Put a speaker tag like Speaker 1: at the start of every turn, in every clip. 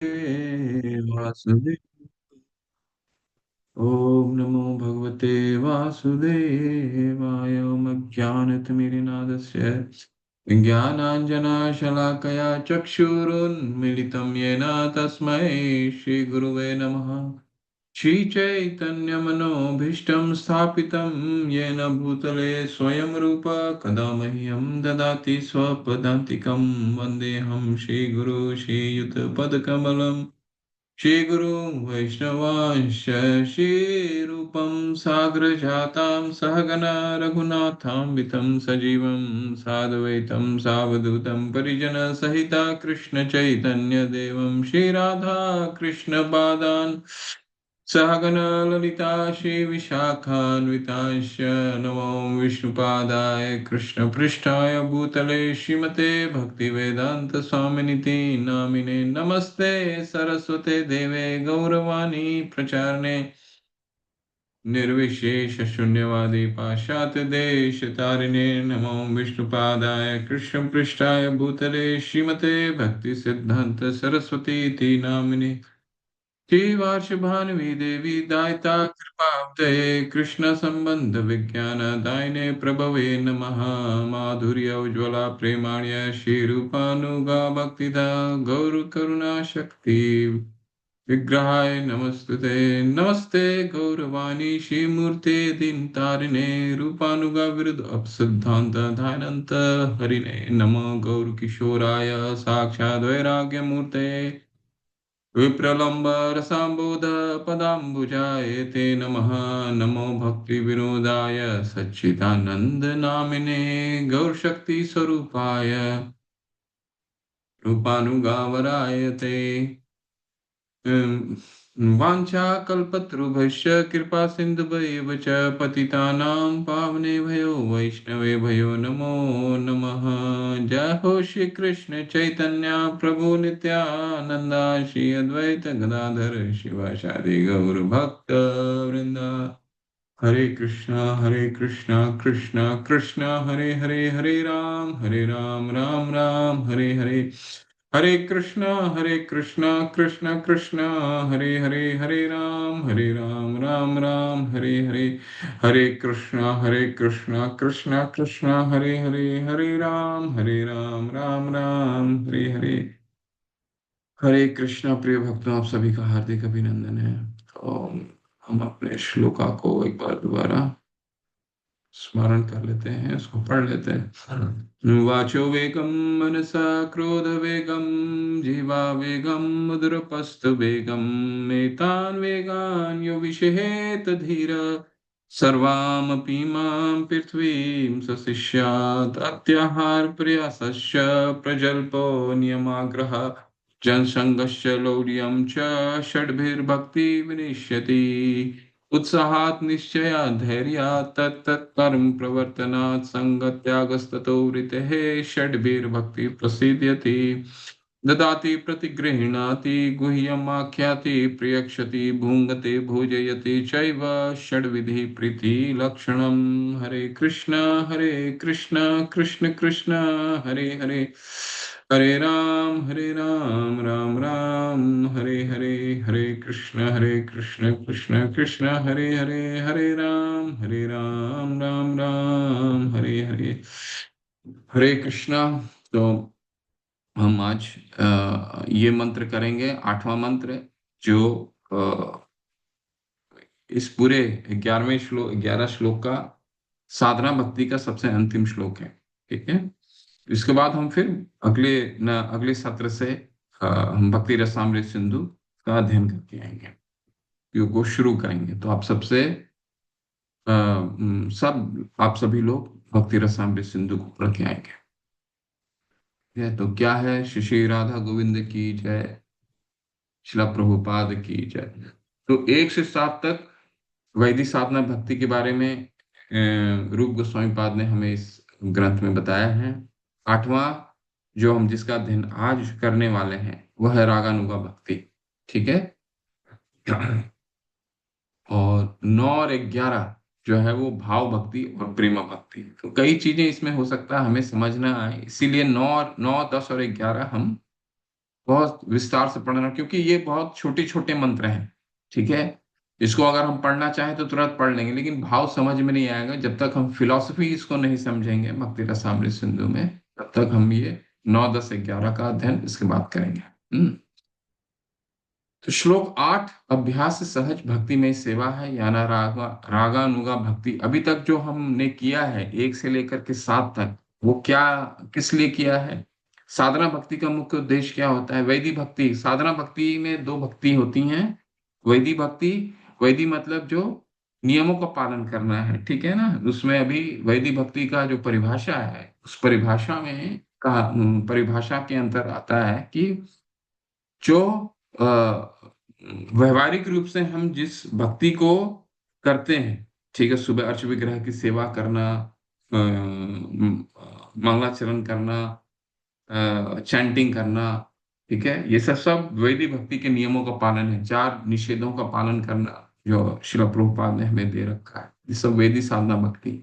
Speaker 1: वासुदेव। ओम नमो भगवते वासुदेवाय। ओम अज्ञानतिमिरनादस्य ज्ञानाञ्जनशलाकया चक्षुरुन्मिलितं येन तस्मै श्रीगुरुवे नमः। श्रीचैतन्यमनोभीष्टं स्थापितं येन भूतले स्वयं रूप कदा मह्यं ददाति स्वपदान्तिकं। वन्देऽहं श्रीगुरु श्रीयुतपदकमलम् श्रीगुरु वैष्णवांश श्रीरूपं साग्रजातां सहगना रघुनाथान्वितं सजीवं साद्वैतं सावधूतं परिजनसहिता कृष्णचैतन्यदेवं श्रीराधा कृष्णपादान् सहगना ललिता श्रीविशाखान्वितांश्च नमो विष्णुपादाय कृष्णपृष्ठाय भूतले श्रीमते भक्तिवेदान्तस्वामिनिति नामिने नमस्ते सरस्वते देवे गौरवाणी प्रचारणे निर्विशेष शून्यवादी पाश्चात्य देश तारिणे नमो विष्णुपादाय कृष्णपृष्ठाय भूतले श्रीमते भक्ति सिद्धांत सरस्वती नामिने श्रीवार्षभानुवी देवी दायिता कृपाब्धये कृष्ण संबंध विज्ञान दायिने प्रभवे नमः। माधुर्य उज्ज्वला प्रेमाण्य श्रीरूपानुगा भक्तिदा गौर करुणा शक्ति विग्रहाय नमस्तुते। नमस्ते गौरवाणी श्रीमूर्ते दिन तारिणे रूपानुगा विरुद्ध अपसिद्धांत धानंत हरिणे नमो गौर किशोराय साक्षात् वैराग्य मूर्ते विप्रलम्ब रसाम्बोध पदाम्बुजाय ते नमः। नमो भक्ति विनोदाय सच्चिदानंद नामिने गौरशक्ति स्वरूपाय रूपानुगावराय ते वाञ्छाकल्पतरुभ्यश्च कृपा सिन्धुभ्येव च पतितानां पावनेभ्यो वैष्णवेभ्यो नमो नमः। जय हो श्री कृष्ण चैतन्य प्रभु नित्यानंदा श्री अद्वैत गदाधर शिवासादि गौर भक्त वृंदा। हरे कृष्णा कृष्णा कृष्णा हरे हरे हरे राम राम राम हरे हरे। हरे कृष्णा कृष्ण कृष्ण हरे राम राम राम हरे हरे। हरे कृष्णा कृष्ण कृष्ण हरे राम राम राम हरे हरे। हरे कृष्णा प्रिय भक्तों, आप सभी का हार्दिक अभिनंदन है। तो हम अपने श्लोका को एक बार दोबारा स्मरण कर लेते हैं, उसको पढ़ लेते हैं। वाचो वेगम मनसा क्रोध वेगम जीवा वेगम मुद्रपस्त वेगम एतान वेगान यो विषहेत धीर सर्वामपि मां पृथ्वीं सशिष्यात् अत्याहार प्रयासश्च प्रजल्पो नियमाग्रह जनसंगश्च लौर्यं च षड्भिर्भक्ति विनिश्यति उत्साहात् निश्चयात् धैर्यात् तत्तत्कर्म प्रवर्तनात् संगत्यागस्ततो वृत्तेः षड्भिर्भक्ति प्रसीद्यति ददाति प्रतिगृह्णाति गुह्यमाख्याति प्रियक्षति भुङ्गते भोजयति चैव षड्विधि प्रीति लक्षणम्। हरे कृष्ण कृष्ण कृष्ण हरे हरे हरे राम राम राम हरे हरे। हरे कृष्ण कृष्ण कृष्ण हरे राम राम राम हरे हरे। हरे कृष्णा। तो हम आज ये मंत्र करेंगे, 8वां मंत्र, जो इस पूरे 11 श्लोक का साधना भक्ति का सबसे अंतिम श्लोक है। ठीक है। इसके बाद हम फिर अगले सत्र से हम भक्ति रसामृत सिंधु का अध्ययन करके आएंगे, योग को शुरू करेंगे। तो आप सबसे आप सभी लोग भक्ति रसामृत सिंधु को पढ़ के आएंगे। तो क्या है, श्री श्री राधा गोविंद की जय, शिला प्रभुपाद की जय। तो 1 से 7 तक वैदिक साधना भक्ति के बारे में रूप गोस्वामी पाद ने हमें इस ग्रंथ में बताया है। 8वां जो हम जिसका अध्ययन आज करने वाले हैं वह है रागानुगा भक्ति। ठीक है। और 9 और 11 जो है वो भाव भक्ति और प्रेम भक्ति। तो कई चीजें इसमें हो सकता है हमें समझ ना आए, इसीलिए 9, 10 और 11 हम बहुत विस्तार से पढ़ना, क्योंकि ये बहुत छोटे छोटे मंत्र हैं। ठीक है, इसको अगर हम पढ़ना चाहें तो तुरंत पढ़ लेंगे, लेकिन भाव समझ में नहीं आएगा जब तक हम फिलॉसफी इसको नहीं समझेंगे भक्ति रसामृत सिंधु में। तब तक हम ये 9, 10, 11 का अध्ययन इसके बाद करेंगे। तो श्लोक 8, अभ्यास सहज भक्ति में सेवा है, याना रागानुगा भक्ति। अभी तक जो हमने किया है 1 से लेकर के 7 तक, वो क्या, किस लिए किया है? साधना भक्ति का मुख्य उद्देश्य क्या होता है? वैदिक भक्ति, साधना भक्ति में दो भक्ति होती हैं। वैदिक भक्ति, वैदिक मतलब जो नियमों का पालन करना है, ठीक है ना। उसमें अभी वैदिक भक्ति का जो परिभाषा है, उस परिभाषा में परिभाषा के अंतर आता है कि जो व्यवहारिक रूप से हम जिस भक्ति को करते हैं, ठीक है, सुबह अर्च विग्रह की सेवा करना, मंगलाचरण करना, चैंटिंग करना, ठीक है, ये सब सब वैदिक भक्ति के नियमों का पालन है। 4 निषेधों का पालन करना जो शिला प्रभुपाद ने हमें दे रखा है, ये सब वैदिक साधना भक्ति।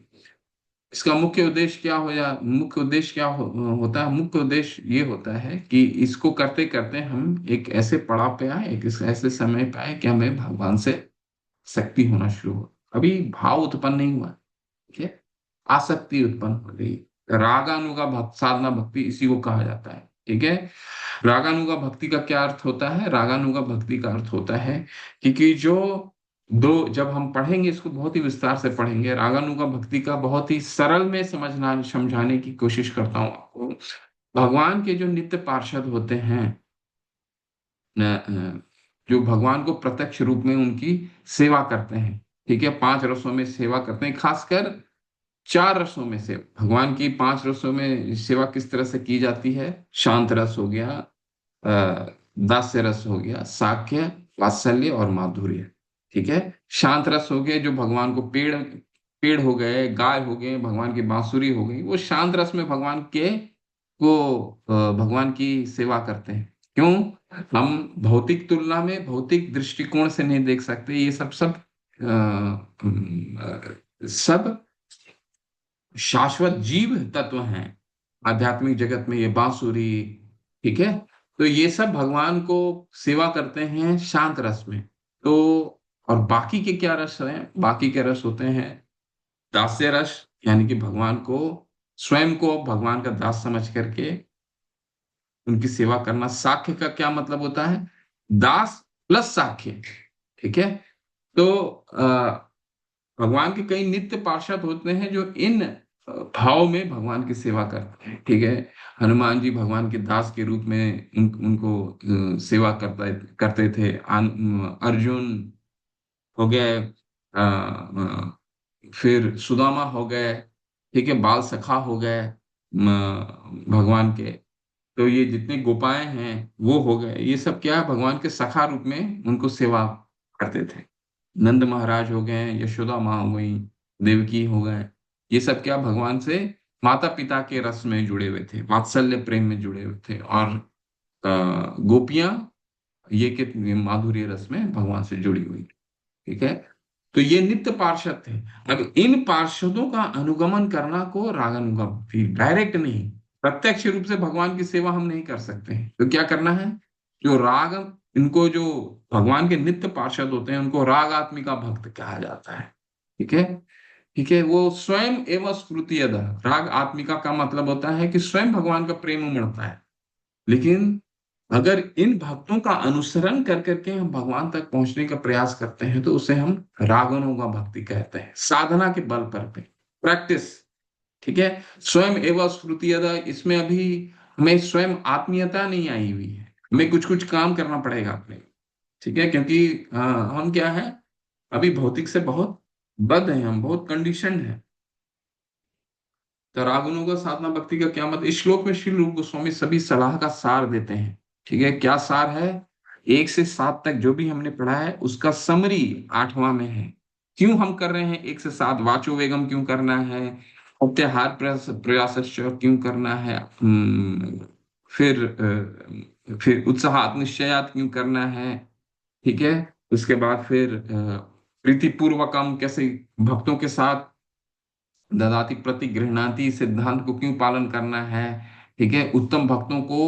Speaker 1: इसका मुख्य उद्देश्य क्या हो या मुख्य उद्देश्य क्या होता है? मुख्य उद्देश्य ये होता है कि इसको करते करते हम एक ऐसे पड़ाव पे आए, एक ऐसे समय पे आए कि हमें भगवान से शक्ति होना शुरू हो। अभी भाव उत्पन्न नहीं हुआ, ठीक है, आसक्ति उत्पन्न हो गई। रागानुगा भक्त साधना भक्ति इसी को कहा जाता है, ठीक है। रागानुगा भक्ति का क्या अर्थ होता है? रागानुगा भक्ति का अर्थ होता है कि जो दो, जब हम पढ़ेंगे इसको बहुत ही विस्तार से पढ़ेंगे, रागानुगा भक्ति का बहुत ही सरल में समझना समझाने की कोशिश करता हूँ आपको। भगवान के जो नित्य पार्षद होते हैं, जो भगवान को प्रत्यक्ष रूप में उनकी सेवा करते हैं, ठीक है, 5 रसों में सेवा करते हैं, खासकर 4 रसों में से भगवान की 5 रसों में सेवा किस तरह से की जाती है? शांत रस हो गया, दास्य रस हो गया, साख्य, वात्सल्य और माधुर्य, ठीक है। शांत रस हो गए जो भगवान को पेड़ पेड़ हो गए, गाय हो गए, भगवान की बांसुरी हो गई, वो शांत रस में भगवान के भगवान की सेवा करते हैं। क्यों? हम भौतिक तुलना में भौतिक दृष्टिकोण से नहीं देख सकते, ये सब सब सब शाश्वत जीव तत्व हैं आध्यात्मिक जगत में, ये बांसुरी, ठीक है। तो ये सब भगवान को सेवा करते हैं शांत रस में। तो और बाकी के क्या रस हैं? बाकी के रस होते हैं दास्य रस, यानी कि भगवान को, स्वयं को भगवान का दास समझ करके उनकी सेवा करना। साख्य का क्या मतलब होता है? दास प्लस साख्य, ठीक है। तो भगवान के कई नित्य पार्षद होते हैं जो इन भाव में भगवान की सेवा करते हैं, ठीक है। हनुमान जी भगवान के दास के रूप में उनको सेवा करते थे। अर्जुन हो गए, फिर सुदामा हो गए, ठीक है, बाल सखा हो गए भगवान के। तो ये जितने गोपाएं हैं वो हो गए, ये सब क्या है? भगवान के सखा रूप में उनको सेवा करते थे। नंद महाराज हो गए, यशोदा माँ हो गई, देवकी हो गए, ये सब क्या? भगवान से माता पिता के रस में जुड़े हुए थे, वात्सल्य प्रेम में जुड़े हुए थे। और गोपियां ये के माधुर्य रस में भगवान से जुड़ी हुई, ठीक है। तो ये नित्य पार्षद थे। अब इन पार्षदों का अनुगमन करना को रागानुगम, डायरेक्ट नहीं, प्रत्यक्ष रूप से भगवान की सेवा हम नहीं कर सकते हैं। तो क्या करना है? जो राग, इनको जो भगवान के नित्य पार्षद होते हैं उनको रागात्मिका भक्त कहा जाता है, ठीक है। ठीक है, वो स्वयं एवं स्फूर्ति अदा। राग आत्मिका का मतलब होता है कि स्वयं भगवान का प्रेम उमड़ता है। लेकिन अगर इन भक्तों का अनुसरण कर करके हम भगवान तक पहुंचने का प्रयास करते हैं तो उसे हम रागानुगा भक्ति कहते हैं, साधना के बल पर पे, प्रैक्टिस, ठीक है। स्वयं एवं स्फूर्तियदा, इसमें अभी हमें स्वयं आत्मीयता नहीं आई हुई है, हमें कुछ कुछ काम करना पड़ेगा अपने, ठीक है। क्योंकि हम क्या है, अभी भौतिक से बहुत बद्ध हैं, हम बहुत कंडीशनड हैं। तो रागानुगा साधना भक्ति का क्या मतलब? इस श्लोक में श्री रूप गोस्वामी सभी सलाह का सार देते हैं, ठीक है। क्या सार है? 1 से 7 तक जो भी हमने पढ़ा है उसका समरी 8वां में है। क्यों हम कर रहे हैं 1 से 7? वाचो वेगम क्यों करना है? प्रत्याहार प्रयास क्यों करना है? फिर उत्साह निश्चयात क्यों करना है, ठीक है। उसके बाद फिर प्रीति पूर्वकम कैसे भक्तों के साथ ददाति प्रति गृहणाति सिद्धांत को क्यों पालन करना है, ठीक है। उत्तम भक्तों को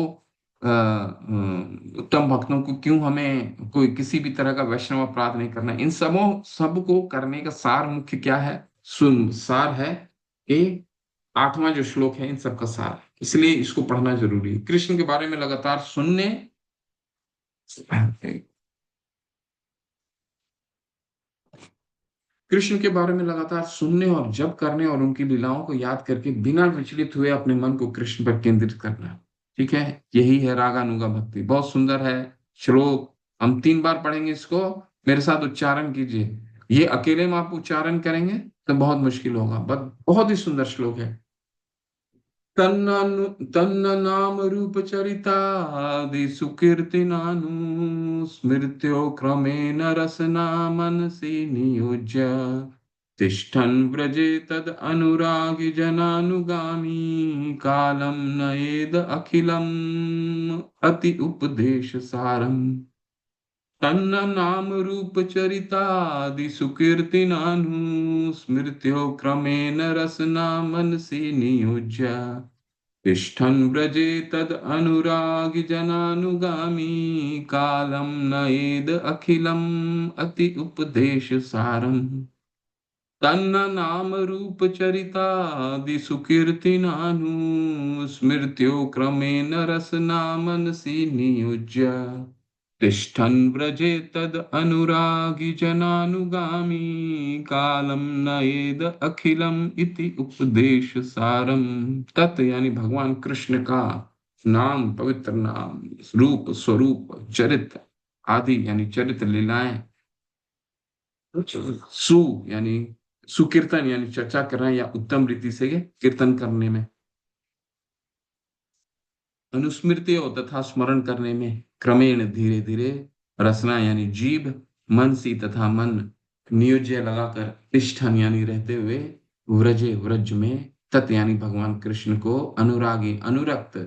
Speaker 1: उत्तम भक्तों को क्यों हमें कोई किसी भी तरह का वैष्णव अपराध नहीं करना, इन सबों सब को करने का सार मुख्य क्या है? सुन सार है कि आठवां जो श्लोक है इन सब का सार है। इसलिए इसको पढ़ना जरूरी है। कृष्ण के बारे में लगातार सुनने, कृष्ण के बारे में लगातार सुनने और जप करने और उनकी लीलाओं को याद करके बिना विचलित हुए अपने मन को कृष्ण पर केंद्रित करना। ठीक है, यही है रागानुगा भक्ति। बहुत सुंदर है श्लोक। हम 3 बार पढ़ेंगे इसको, मेरे साथ उच्चारण कीजिए। ये अकेले में आप उच्चारण करेंगे तो बहुत मुश्किल होगा, बट बहुत ही सुंदर श्लोक है। तन्न नाम रूप चरितादि सुकीर्ति नानु स्मृत्यो क्रमेण रसना मनसि नियुज्य तिष्ठन् व्रजे तद अनुरागी जनानुगामी कालं नयेद अखिलम् अति उपदेश सारम्। तन्न नाम रूप चरितादि सुकीर्ति नानु स्मृत्यो क्रमेण रसना मनसि नियुज्य तिष्ठन् व्रजे तद अनुरागी जनानुगामी कालं नयेद अखिलम् अति उपदेश सारम्। तन्न नाम रूप चरितादि सुकीर्ति नानु स्मृत्यो क्रमेण रसना मनसि नियुज्य तिष्ठन् व्रजे तद अनुरागी जनानुगामी कालम नयेद अखिलम इति उपदेश सारम। तत् यानी भगवान कृष्ण का नाम, पवित्र नाम, रूप, स्वरूप, चरित्र आदि यानी चरित्र लीलाएं, सु यानी सुकीर्तन यानी चर्चा करना या उत्तम रीति से कीर्तन करने में, अनुस्मृति और तथा स्मरण करने में, क्रमेण धीरे धीरे, रसना यानी जीभ, मनसी तथा मन, नियोज्य लगाकर, तिष्ठन यानी रहते हुए, व्रजे व्रज में, तत् यानी भगवान कृष्ण को, अनुरागी अनुरक्त,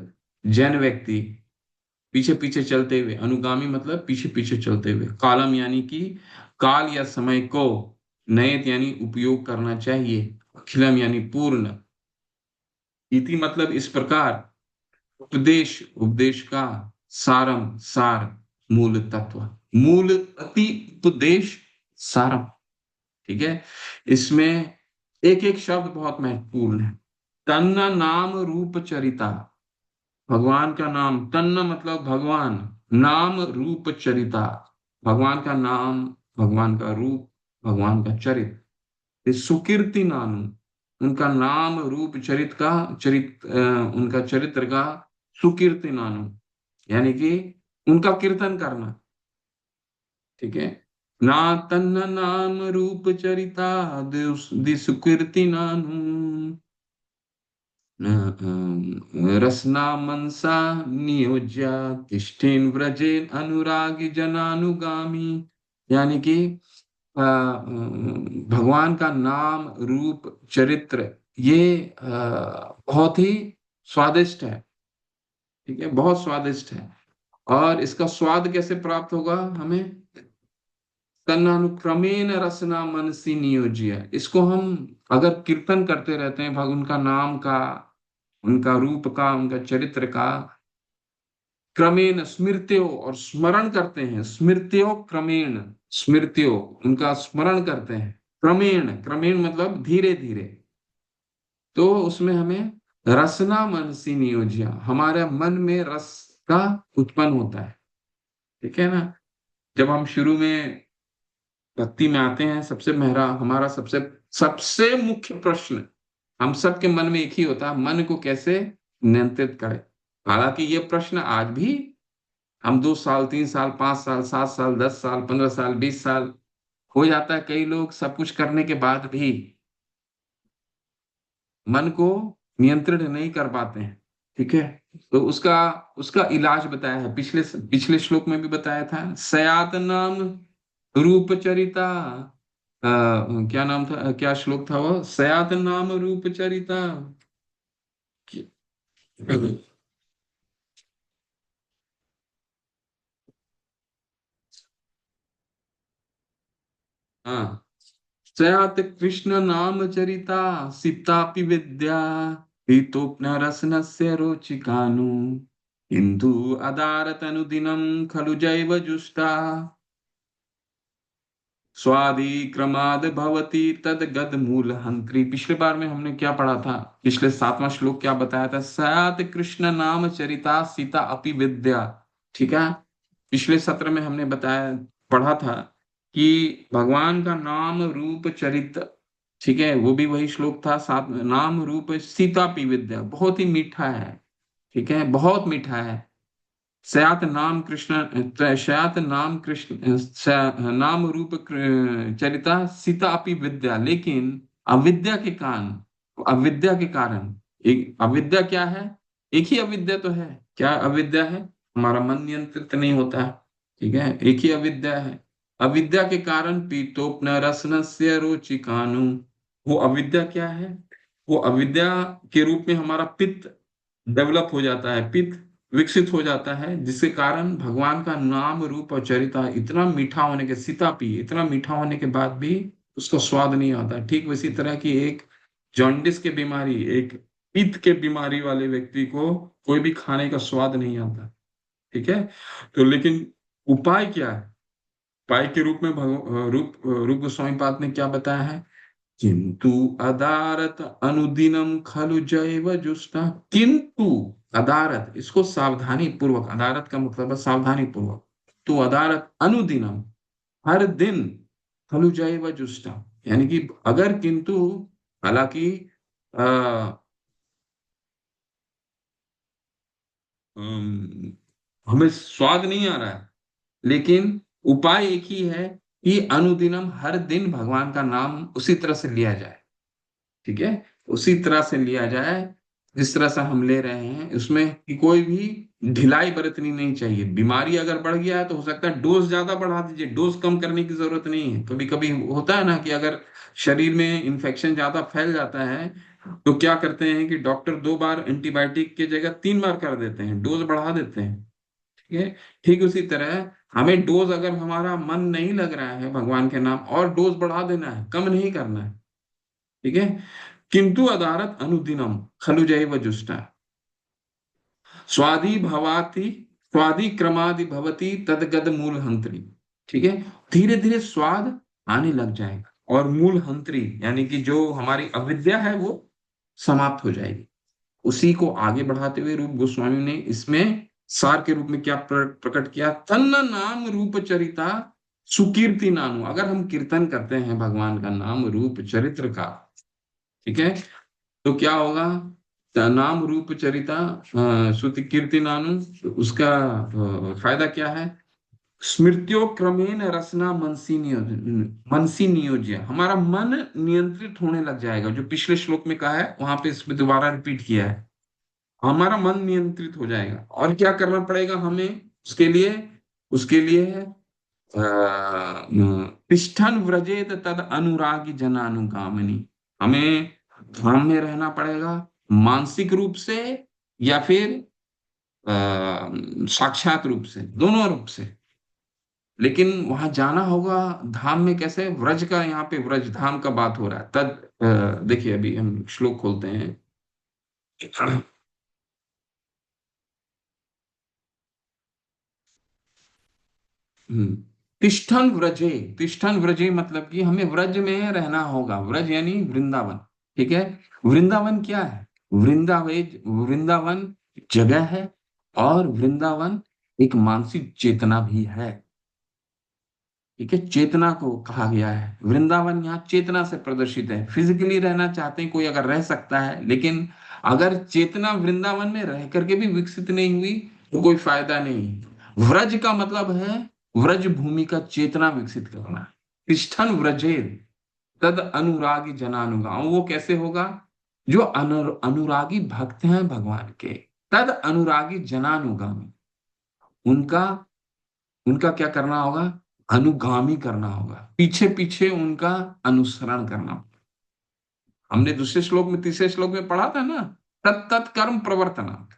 Speaker 1: जैन व्यक्ति, पीछे पीछे चलते हुए, अनुगामी मतलब पीछे पीछे चलते हुए, कालम यानी कि काल या समय को, नयत यानी उपयोग करना चाहिए, अखिलम यानी पूर्ण, इति मतलब इस प्रकार, उपदेश उपदेश का, सारम सार, मूल तत्व, मूल अति उपदेश सारम। ठीक है, इसमें एक एक शब्द बहुत महत्वपूर्ण है। तन्न नाम रूप चरिता, भगवान का नाम, तन्न मतलब भगवान, नाम रूप चरिता, भगवान का नाम, भगवान का रूप, भगवान का चरित्र, ये सुकीर्ति नानु, उनका नाम रूप चरित का उनका चरित्र का सुकीर्ति नानु, यानी कि उनका कीर्तन करना। ठीक है, ना तन्न नाम रूप चरिता दि सुकीर्ति नानु रसना मनसा नियोज्य तिष्ठेन व्रजेन अनुरागी जनानुगामी, यानी कि भगवान का नाम रूप चरित्र ये बहुत ही स्वादिष्ट है। ठीक है, बहुत स्वादिष्ट है। और इसका स्वाद कैसे प्राप्त होगा हमें? तन्नानुक्रमेण रसना मनसी नियोज्य, इसको हम अगर कीर्तन करते रहते हैं भगवान का नाम का, उनका रूप का, उनका चरित्र का, क्रमेण स्मृत्यो और स्मरण करते हैं, स्मृत्यो क्रमेण, स्मृत्यो उनका स्मरण करते हैं, क्रमेण, क्रमेण मतलब धीरे धीरे, तो उसमें हमें रसना मनसी नियोज्य, हमारे मन में रस का उत्पन्न होता है। ठीक है ना, जब हम शुरू में भक्ति में आते हैं, सबसे मेहरा हमारा सबसे सबसे मुख्य प्रश्न हम सबके मन में एक ही होता है, मन को कैसे नियंत्रित करें। हालांकि ये प्रश्न आज भी हम 2 साल, 3 साल, 5 साल, 7 साल, 10 साल, 15 साल, 20 साल हो जाता है, कई लोग सब कुछ करने के बाद भी मन को नियंत्रित नहीं कर पाते हैं। ठीक है, तो उसका उसका इलाज बताया है, पिछले पिछले श्लोक में भी बताया था। सयात नाम रूप चरिता, क्या नाम था, क्या श्लोक था वो? सयात नाम रूप चरिता। हाँ, सयात कृष्ण नाम चरिता सीतापि विद्या, हितोपन रसनस्य रोचिकानु। किंतु अदारत अनुदिनं खलु जैव जुष्टा स्वादि क्रमाद भवति तद गद मूल हंत्री। पिछले बार में हमने क्या पढ़ा था? पिछले 7वां श्लोक क्या बताया था? सयात कृष्ण नाम चरिता सीता अपि विद्या। ठीक है, पिछले सत्र में हमने बताया, पढ़ा था कि भगवान का नाम रूप चरित, ठीक है, वो भी वही श्लोक था, सात नाम रूप सीता अपि विद्या, बहुत ही मीठा है। ठीक है, बहुत मीठा है। सयात नाम कृष्ण, सयात नाम कृष्ण, नाम रूप चरिता सीता अपि विद्या, लेकिन अविद्या के कारण, अविद्या के कारण, एक अविद्या क्या है? एक ही अविद्या तो है। क्या अविद्या है? हमारा मन नियंत्रित नहीं होता है। ठीक है, एक ही अविद्या है। अविद्या के कारण पीतोपन रसनस्य रुचिकानु। वो अविद्या क्या है? वो अविद्या के रूप में हमारा पित्त डेवलप हो जाता है, पित्त विकसित हो जाता है, जिसके कारण भगवान का नाम रूप और चरिता इतना मीठा होने के, सीता पी इतना मीठा होने के बाद भी उसका स्वाद नहीं आता। ठीक वैसी तरह की एक जॉन्डिस की बीमारी, एक पित्त के बीमारी वाले व्यक्ति को कोई भी खाने का स्वाद नहीं आता। ठीक है, तो लेकिन उपाय क्या है? उपाय के रूप में रूप गोस्वामी पाद ने क्या बताया है? किंतु अदारत अनुदिनम खलु जैव जुष्टा। किंतु अदारत, इसको सावधानी पूर्वक, अदारत का मतलब है सावधानी पूर्वक, तो अदारत अनुदिनम, हर दिन, खलु जैव जुष्टा, यानी कि अगर किंतु, हालांकि अ, हमें स्वाद नहीं आ रहा है, लेकिन उपाय एक ही है कि अनुदिनम, हर दिन भगवान का नाम उसी तरह से लिया जाए। ठीक है, उसी तरह से लिया जाए जिस तरह से हम ले रहे हैं, उसमें कि कोई भी ढिलाई बरतनी नहीं चाहिए। बीमारी अगर बढ़ गया है तो हो सकता है डोज ज्यादा बढ़ा दीजिए, डोज कम करने की जरूरत नहीं है। कभी कभी होता है ना कि अगर शरीर में इन्फेक्शन ज्यादा फैल जाता है, तो क्या करते हैं कि डॉक्टर 2 बार एंटीबायोटिक की जगह 3 बार कर देते हैं, डोज बढ़ा देते हैं। ठीक है, ठीक उसी तरह हमें डोज, अगर हमारा मन नहीं लग रहा है भगवान के नाम, और डोज बढ़ा देना है, कम नहीं करना है। ठीक है, किंतु अदारत अनुदिनम खलु जैव जुष्टा स्वादि भवाति, स्वादि क्रमादि भवति तदगद मूल हंत्री। ठीक है, धीरे धीरे स्वाद आने लग जाएगा, और मूल हंत्री यानी कि जो हमारी अविद्या है वो समाप्त हो जाएगी। उसी को आगे बढ़ाते हुए रूप गोस्वामी ने इसमें सार के रूप में क्या प्रकट किया? तन्न नाम रूप चरिता सुकीर्ति नानु। अगर हम कीर्तन करते हैं भगवान का नाम रूप चरित्र का, ठीक है, तो क्या होगा? नाम रूप चरिता श्रुति कीर्ति नानु, उसका फायदा क्या है? स्मृत्यो क्रमेण रसना मनसी नियोज्य, हमारा मन नियंत्रित होने लग जाएगा। जो पिछले श्लोक में कहा है वहां पे इसमें दोबारा रिपीट किया है, हमारा मन नियंत्रित हो जाएगा। और क्या करना पड़ेगा हमें उसके लिए? उसके लिए तिष्ठन व्रजेत तद अनुरागी जनानुगामिनी, हमें धाम में रहना पड़ेगा, मानसिक रूप से या फिर साक्षात रूप से, दोनों रूप से। लेकिन वहां जाना होगा धाम में कैसे? व्रज का, यहाँ पे व्रज धाम का बात हो रहा है। तद देखिए, अभी हम श्लोक खोलते हैं। हम्म, तिष्ठन व्रजे, तिष्ठन व्रजे मतलब कि हमें व्रज में रहना होगा। व्रज यानी वृंदावन। ठीक है, वृंदावन क्या है? वृंदावन, वृंदावन जगह है, और वृंदावन एक मानसिक चेतना भी है। ठीक है, चेतना को कहा गया है वृंदावन, यहाँ चेतना से प्रदर्शित है। फिजिकली रहना चाहते हैं कोई अगर रह सकता है, लेकिन अगर चेतना वृंदावन में रह करके भी विकसित नहीं हुई तो कोई फायदा नहीं। व्रज का मतलब है व्रज भूमि का चेतना विकसित करना। तिष्ठन व्रजेर तद अनुरागी जनानुगाम, वो कैसे होगा? जो अनुरागी भक्त हैं भगवान के, तद अनुरागी जनानुगामी, उनका उनका क्या करना होगा? अनुगामी करना होगा, पीछे पीछे उनका अनुसरण करना होगा। हमने दूसरे श्लोक में, तीसरे श्लोक में पढ़ा था ना, तत्त कर्म प्रवर्तना।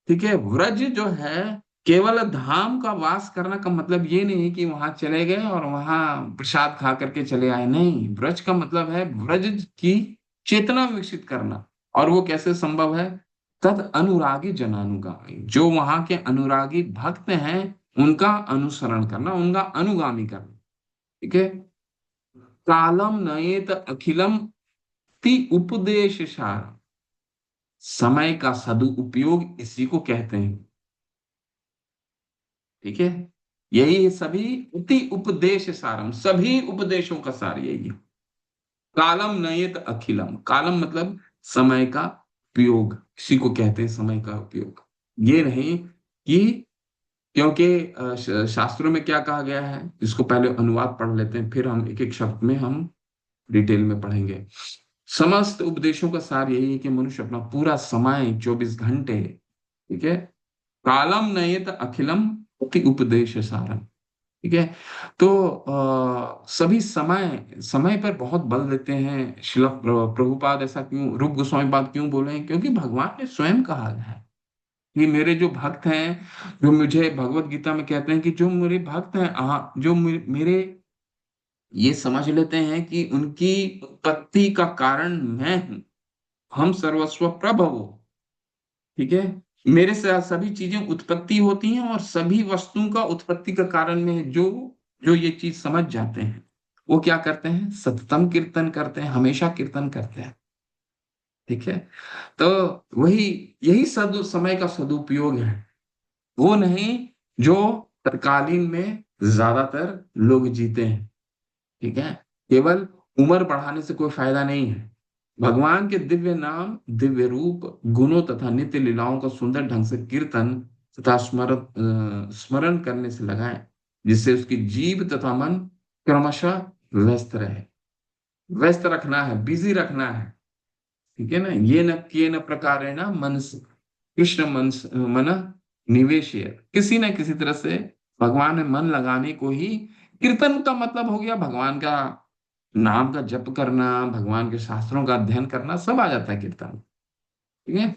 Speaker 1: ठीक है, व्रज जो है, केवल धाम का वास करना का मतलब ये नहीं कि वहां चले गए और वहां प्रसाद खा करके चले आए। नहीं, व्रज का मतलब है व्रज की चेतना विकसित करना। और वो कैसे संभव है? तद अनुरागी जनानुगामी, जो वहां के अनुरागी भक्त हैं उनका अनुसरण करना, उनका अनुगामी करना। ठीक है। कालम नयेत अखिलम ति उपदेश सार, समय का सदुपयोग इसी को कहते हैं। ठीक है। यही सभी अति उपदेश सारम, सभी उपदेशों का सार यही है। कालम नयेत अखिलम, कालम मतलब समय का उपयोग, इसी को कहते हैं समय का उपयोग। ये नहीं कि, क्योंकि शास्त्रों में क्या कहा गया है, इसको पहले अनुवाद पढ़ लेते हैं, फिर हम एक एक शब्द में हम डिटेल में पढ़ेंगे। समस्त उपदेशों का सार यही है कि मनुष्य अपना पूरा समय 24 घंटे, ठीक है, कालम नयेत अखिलम अति उपदेश सारम। ठीक है। तो सभी समय समय पर बहुत बल देते हैं। शिला प्रभुपाद ऐसा क्यों, रूप गोस्वामी पाद क्यों बोले हैं? क्योंकि भगवान ने स्वयं कहा है कि मेरे जो भक्त हैं, जो मुझे भगवत गीता में कहते हैं कि जो मेरे भक्त हैं, जो मेरे ये समझ लेते हैं कि उनकी उत्पत्ति का कारण मैं हूं, हम सर्वस्व प्रभव। ठीक है। मेरे से सभी चीजें उत्पत्ति होती हैं और सभी वस्तुओं का उत्पत्ति का कारण में है। जो जो ये चीज समझ जाते हैं वो क्या करते हैं? सततम कीर्तन करते हैं, हमेशा कीर्तन करते हैं। ठीक है। तो वही, यही समय का सदुपयोग है। वो नहीं जो तत्कालीन में ज्यादातर लोग जीते हैं। ठीक है। केवल उम्र बढ़ाने से कोई फायदा नहीं है। भगवान के दिव्य नाम, दिव्य रूप, गुणों तथा नित्य लीलाओं का सुंदर ढंग से कीर्तन तथा स्मरण करने से लगाएं, जिससे उसकी जीभ तथा मन क्रमशः व्यस्त रहे। व्यस्त रखना है, बिजी रखना है। ठीक है ना। ये न किए न प्रकार है ना मन, कृष्ण मन मन निवेश, किसी न किसी तरह से भगवान में मन लगाने को ही कीर्तन का मतलब हो गया। भगवान का नाम का जप करना, भगवान के शास्त्रों का अध्ययन करना, सब आ जाता है कीर्तन। ठीक है।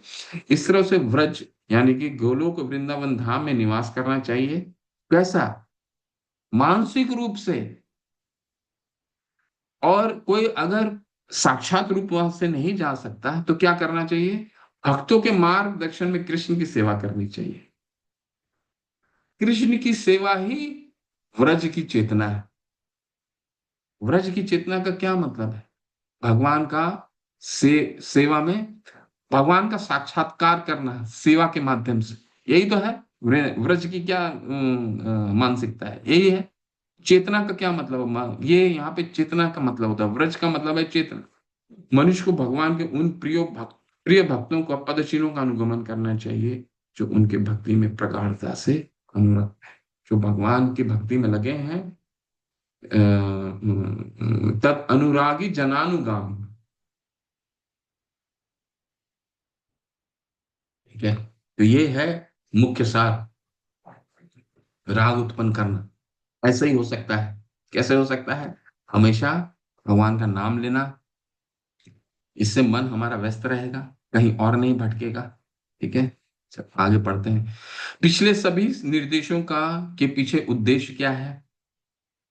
Speaker 1: इस तरह से व्रज यानी कि गोलोक वृंदावन धाम में निवास करना चाहिए। कैसा? मानसिक रूप से। और कोई अगर साक्षात रूप वहां से नहीं जा सकता तो क्या करना चाहिए? भक्तों के मार्गदर्शन में कृष्ण की सेवा करनी चाहिए। कृष्ण की सेवा ही व्रज की चेतना है। व्रज की चेतना का क्या मतलब है? भगवान का सेवा में भगवान का साक्षात्कार करना सेवा के माध्यम से, यही तो है। व्रज की क्या मानसिकता है? यही है। चेतना का क्या मतलब है? ये यहाँ पे चेतना का मतलब होता है, व्रज का मतलब है चेतना। मनुष्य को भगवान के उन प्रिय भक्तों का, पदचिन्हों का अनुगमन करना चाहिए जो उनके भक्ति में प्रगाढ़ता से अनुरक्त है, जो भगवान की भक्ति में लगे हैं। तत् अनुरागी जनानुगामी। ठीक है। तो ये है मुख्य सार, राग उत्पन्न करना। ऐसा ही हो सकता है। कैसे हो सकता है? हमेशा भगवान का नाम लेना, इससे मन हमारा व्यस्त रहेगा, कहीं और नहीं भटकेगा। ठीक है। चल आगे पढ़ते हैं। पिछले सभी निर्देशों का के पीछे उद्देश्य क्या है?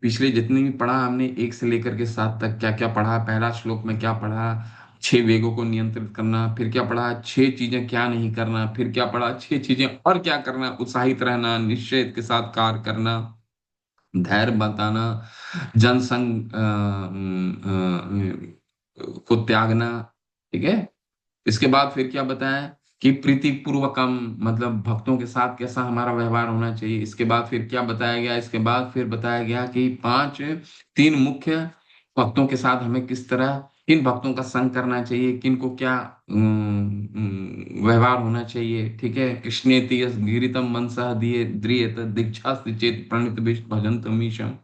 Speaker 1: पिछले जितने भी पढ़ा हमने, 1 से लेकर के 7 तक क्या क्या पढ़ा, पहला श्लोक में क्या पढ़ा? 6 वेगों को नियंत्रित करना। फिर क्या पढ़ा? 6 चीजें क्या नहीं करना। फिर क्या पढ़ा? 6 चीजें और क्या करना? उत्साहित रहना, निश्चय के साथ कार्य करना, धैर्य बताना, जनसंग को त्यागना। ठीक है। इसके बाद फिर क्या बताया कि प्रीति पूर्वकम, मतलब भक्तों के साथ कैसा हमारा व्यवहार होना चाहिए। इसके बाद फिर क्या बताया गया? इसके बाद फिर बताया गया कि 3 मुख्य भक्तों के साथ हमें किस तरह, किन भक्तों का संग करना चाहिए, किन को क्या व्यवहार होना चाहिए। ठीक है। कृष्णेति यस गिरितम मनसा दिए द्रियत दीक्षा चेत प्रणित भजन तमीशम।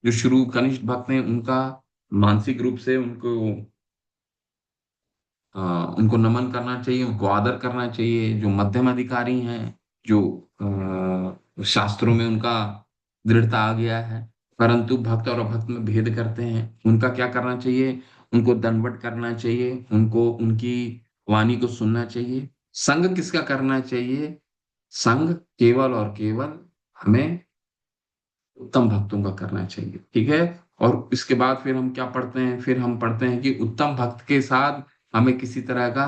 Speaker 1: जो शुरू कनिष्ठ भक्त हैं उनका मानसिक रूप से उनको नमन करना चाहिए, उनको आदर करना चाहिए। जो मध्यम अधिकारी हैं, जो शास्त्रों में उनका दृढ़ता आ गया है, परंतु भक्त और अभक्त में भेद करते हैं, उनका क्या करना चाहिए? उनको दंडवत करना चाहिए, उनको उनकी वाणी को सुनना चाहिए। संग किसका करना चाहिए? संग केवल और केवल हमें उत्तम भक्तों का करना चाहिए। ठीक है। और इसके बाद फिर हम क्या पढ़ते हैं? फिर हम पढ़ते हैं कि उत्तम भक्त के साथ हमें किसी तरह का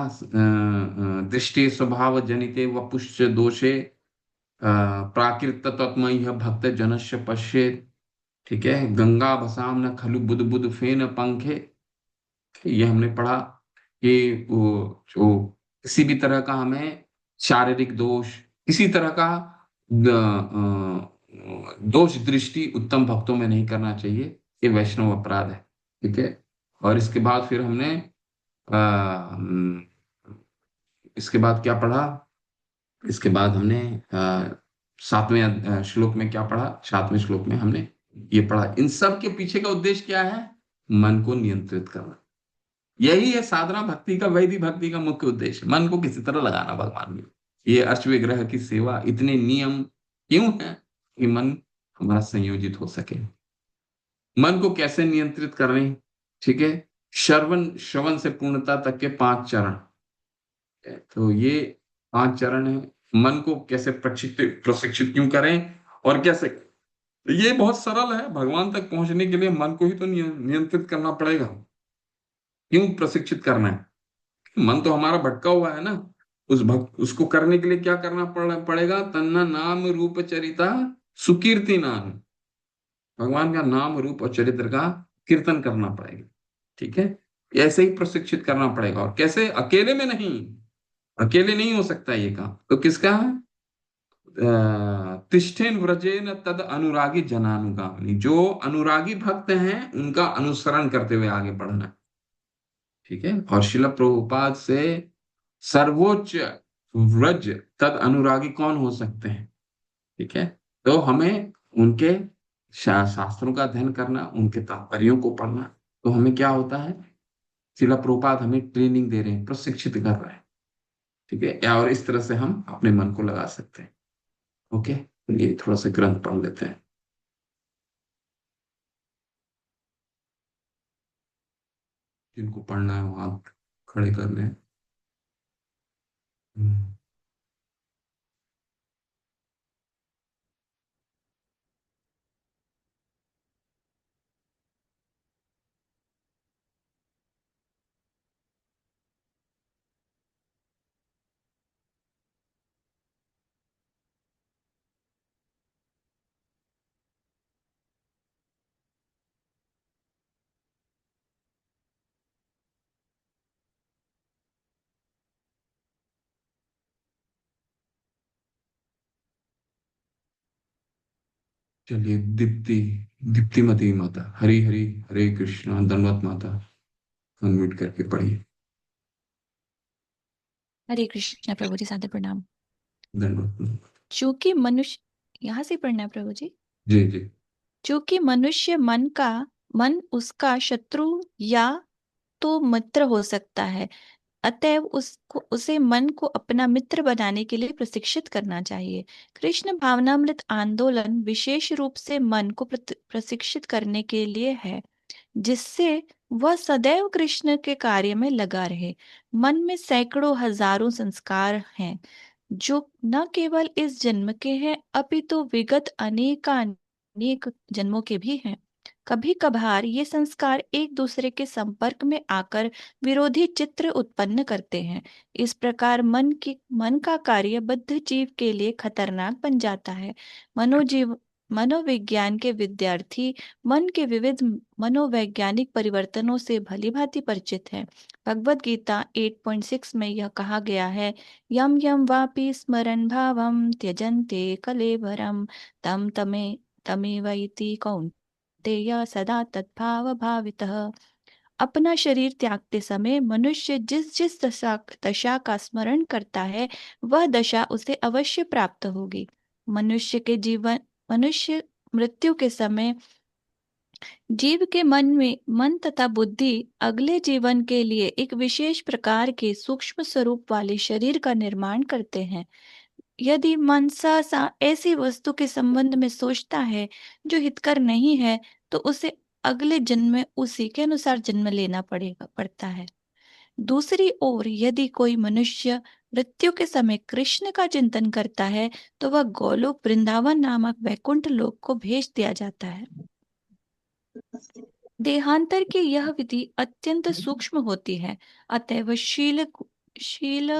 Speaker 1: दृष्टि स्वभाव जनिते व पुष्य दोषे प्राकृत तत्वमय भक्त जनस्य पश्येत। ठीक है, गंगा भसाम न खलु बुध बुध फेन पंखे। ये हमने पढ़ा कि वो जो किसी भी तरह का हमें शारीरिक दोष, किसी तरह का दोष दृष्टि उत्तम भक्तों में नहीं करना चाहिए। ये वैष्णव अपराध है। ठीक है। और इसके बाद फिर हमने इसके बाद क्या पढ़ा? इसके बाद हमने सातवें श्लोक में क्या पढ़ा? सातवें श्लोक में हमने ये पढ़ा, इन सब के पीछे का उद्देश्य क्या है? मन को नियंत्रित करना। यही है साधना भक्ति का, वैदिक भक्ति का मुख्य उद्देश्य, मन को किसी तरह लगाना भगवान में। ये अर्च विग्रह की सेवा, इतने नियम क्यों है? कि मन हमारा संयोजित हो सके। मन को कैसे नियंत्रित करें? ठीक है। श्रवण श्रवण से पूर्णता तक के 5 चरण है। तो ये 5 चरण है। मन को कैसे प्रशिक्षित प्रशिक्षित क्यों करें और कैसे? ये बहुत सरल है। भगवान तक पहुंचने के लिए मन को ही तो नियंत्रित करना पड़ेगा। क्यों प्रशिक्षित करना है? मन तो हमारा भटका हुआ है ना। उस भक्त उसको करने के लिए क्या करना पड़ेगा? तन्ना नाम रूप चरिता सुकीर्ति नाम। भगवान का नाम रूप और चरित्र का कीर्तन करना पड़ेगा। ठीक है। ऐसे ही प्रशिक्षित करना पड़ेगा। और कैसे? अकेले में नहीं, अकेले नहीं हो सकता ये काम। तो किसका? तिष्ठेन व्रजेन तद अनुरागी जनानुगामी। जो अनुरागी भक्त हैं उनका अनुसरण करते हुए आगे बढ़ना। ठीक है। और शिल प्रभुपाद से सर्वोच्च व्रज तद अनुरागी कौन हो सकते हैं? ठीक है। तो हमें उनके शास्त्रों का अध्ययन करना, उनके तात्पर्यों को पढ़ना। तो हमें क्या होता है? शिला प्रभुपाद हमें ट्रेनिंग दे रहे हैं, प्रशिक्षित कर रहे हैं। ठीक है। और इस तरह से हम अपने मन को लगा सकते हैं। ओके, ये थोड़ा सा ग्रंथ पढ़ लेते हैं। जिनको पढ़ना है वो हाथ खड़े कर लें। हम्म। चलिए, दीप्ति, दीप्तिमती माता, हरी हरी हरे कृष्णा, दंडवत माता, अनम्यूट करके पढ़िए।
Speaker 2: हरे कृष्णा प्रभु जी, सादर प्रणाम।
Speaker 1: दंडवत।
Speaker 2: चूंकि मनुष्य, यहाँ से पढ़ना है प्रभु जी।
Speaker 1: जी जी।
Speaker 2: चूंकि मनुष्य मन उसका शत्रु या तो मित्र हो सकता है, अतएव उसे मन को अपना मित्र बनाने के लिए प्रशिक्षित करना चाहिए। कृष्ण भावनामृत आंदोलन विशेष रूप से मन को प्रशिक्षित करने के लिए है, जिससे वह सदैव कृष्ण के कार्य में लगा रहे। मन में सैकड़ों हजारों संस्कार हैं, जो न केवल इस जन्म के हैं अपितु विगत अनेक जन्मों के भी हैं। कभी कभार ये संस्कार एक दूसरे के संपर्क में आकर विरोधी चित्र उत्पन्न करते हैं। इस प्रकार मन का कार्य बद्ध जीव के लिए खतरनाक बन जाता है। मनोविज्ञान के विद्यार्थी मन के विविध मनोवैज्ञानिक परिवर्तनों से भलीभांति परिचित हैं। भगवद गीता 8.6 में यह कहा गया है, यम यम वापि स्मरन् भावं त्यजन्ते कलेवरं तं तमेवैति कौन्तेय सदा तद्भाव भावितः। अपना शरीर त्यागते समय मनुष्य जिस जिस दशा का स्मरण करता है, वह दशा उसे अवश्य प्राप्त होगी। मनुष्य मृत्यु के समय जीव के मन तथा बुद्धि अगले जीवन के लिए एक विशेष प्रकार के सूक्ष्म स्वरूप वाले शरीर का निर्माण करते हैं। यदि मन सहसा ऐसी वस्तु के संबंध में सोचता है जो हितकर नहीं है, तो उसे अगले जन्म में उसी के अनुसार जन्म लेना पड़ता है। दूसरी ओर यदि कोई मनुष्य मृत्यु के समय कृष्ण का चिंतन करता है, तो वह गोलोक वृंदावन नामक वैकुंठ लोक को भेज दिया जाता है। देहांतर की यह विधि अत्यंत सूक्ष्म होती है। अतएव शील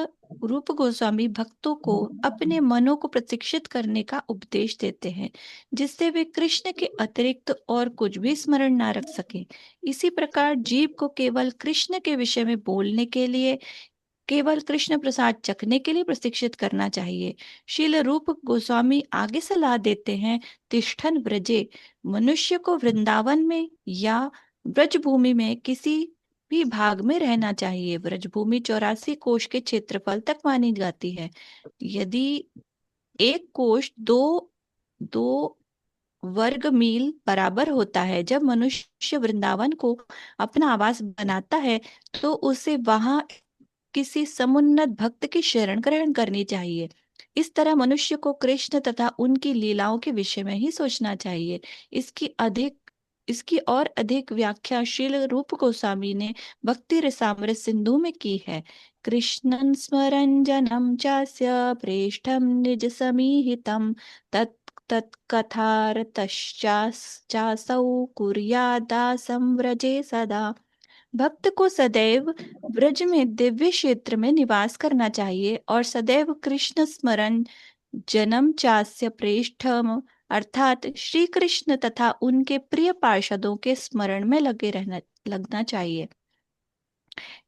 Speaker 2: रूप गोस्वामी भक्तों को अपने मनों को प्रशिक्षित करने का उपदेश देते हैं, जिससे वे कृष्ण के अतिरिक्त और कुछ भी स्मरण ना रख सके। इसी प्रकार जीव को केवल कृष्ण के विषय में बोलने के लिए, केवल कृष्ण प्रसाद चखने के लिए प्रशिक्षित करना चाहिए। शील रूप गोस्वामी आगे सलाह देते हैं, तिष्ठन व्रजे, मनुष्य को वृंदावन में या ब्रज भूमि में किसी भी भाग में रहना चाहिए। ब्रज भूमि 84 कोश के क्षेत्रफल तक मानी जाती है। यदि एक कोश दो वर्ग मील बराबर होता है, जब मनुष्य वृंदावन को अपना आवास बनाता है तो उसे वहां किसी समुन्नत भक्त की शरण ग्रहण करनी चाहिए। इस तरह मनुष्य को कृष्ण तथा उनकी लीलाओं के विषय में ही सोचना चाहिए। इसकी और अधिक व्याख्या शील रूप गोस्वामी ने भक्ति रसामृत सिंधु में की है। कृष्णं स्मरन् जनम चास्य प्रेष्ठम निज समीहितम तत् तत्कथारतश्चासौ कुर्यादासं व्रजे सदा। भक्त को सदैव ब्रज में दिव्य क्षेत्र में निवास करना चाहिए और सदैव कृष्ण स्मरण जन्म चास्य प्रेष्ठम अर्थात श्री कृष्ण तथा उनके प्रिय पार्षदों के स्मरण में लगना चाहिए।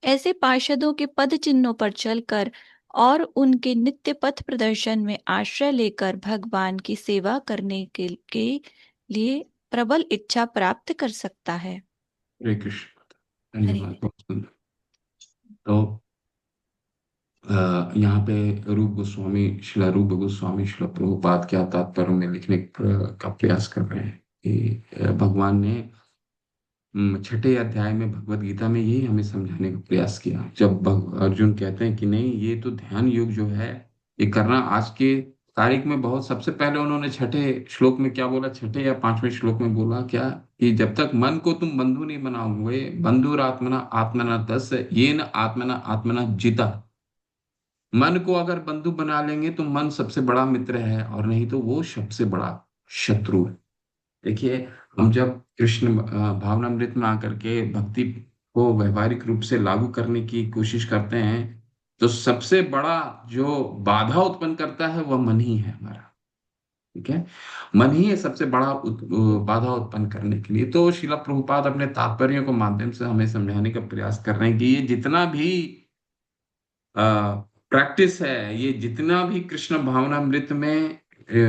Speaker 2: ऐसे पार्षदों के पद चिन्हों पर चलकर और उनके नित्य पथ प्रदर्शन में आश्रय लेकर भगवान की सेवा करने के लिए प्रबल इच्छा प्राप्त कर सकता है।
Speaker 1: हरे कृष्ण,
Speaker 2: हरे
Speaker 1: धन्यवाद, बहुत सुंदर। तो यहाँ पे रूप गोस्वामी, शिला रूप गोस्वामी शिला प्रभुपाद क्या तात्पर्य में लिखने का प्रयास कर रहे हैं कि भगवान ने छठे अध्याय में भगवत गीता में यही हमें समझाने का प्रयास किया। जब अर्जुन कहते हैं कि नहीं, ये तो ध्यान योग जो है ये करना आज के तारीख में बहुत, सबसे पहले उन्होंने छठे श्लोक में क्या बोला, छठे या पांचवें श्लोक में बोला क्या, कि जब तक मन को तुम बंधु नहीं बनाओगे, बंधुर आत्मना आत्मना तस् ये न आत्मना आत्मना जिता। मन को अगर बंधु बना लेंगे तो मन सबसे बड़ा मित्र है, और नहीं तो वो सबसे बड़ा शत्रु है। देखिए, हम जब कृष्ण भावनामृत में आकर के भक्ति को व्यवहारिक रूप से लागू करने की कोशिश करते हैं, तो सबसे बड़ा जो बाधा उत्पन्न करता है वह मन ही है हमारा। ठीक है, मन ही है सबसे बड़ा बाधा उत्पन्न करने के लिए। तो शिला प्रभुपाद अपने तात्पर्यों के माध्यम से हमें समझाने का प्रयास कर रहे हैं कि ये जितना भी प्रैक्टिस है, ये जितना भी कृष्ण भावनामृत में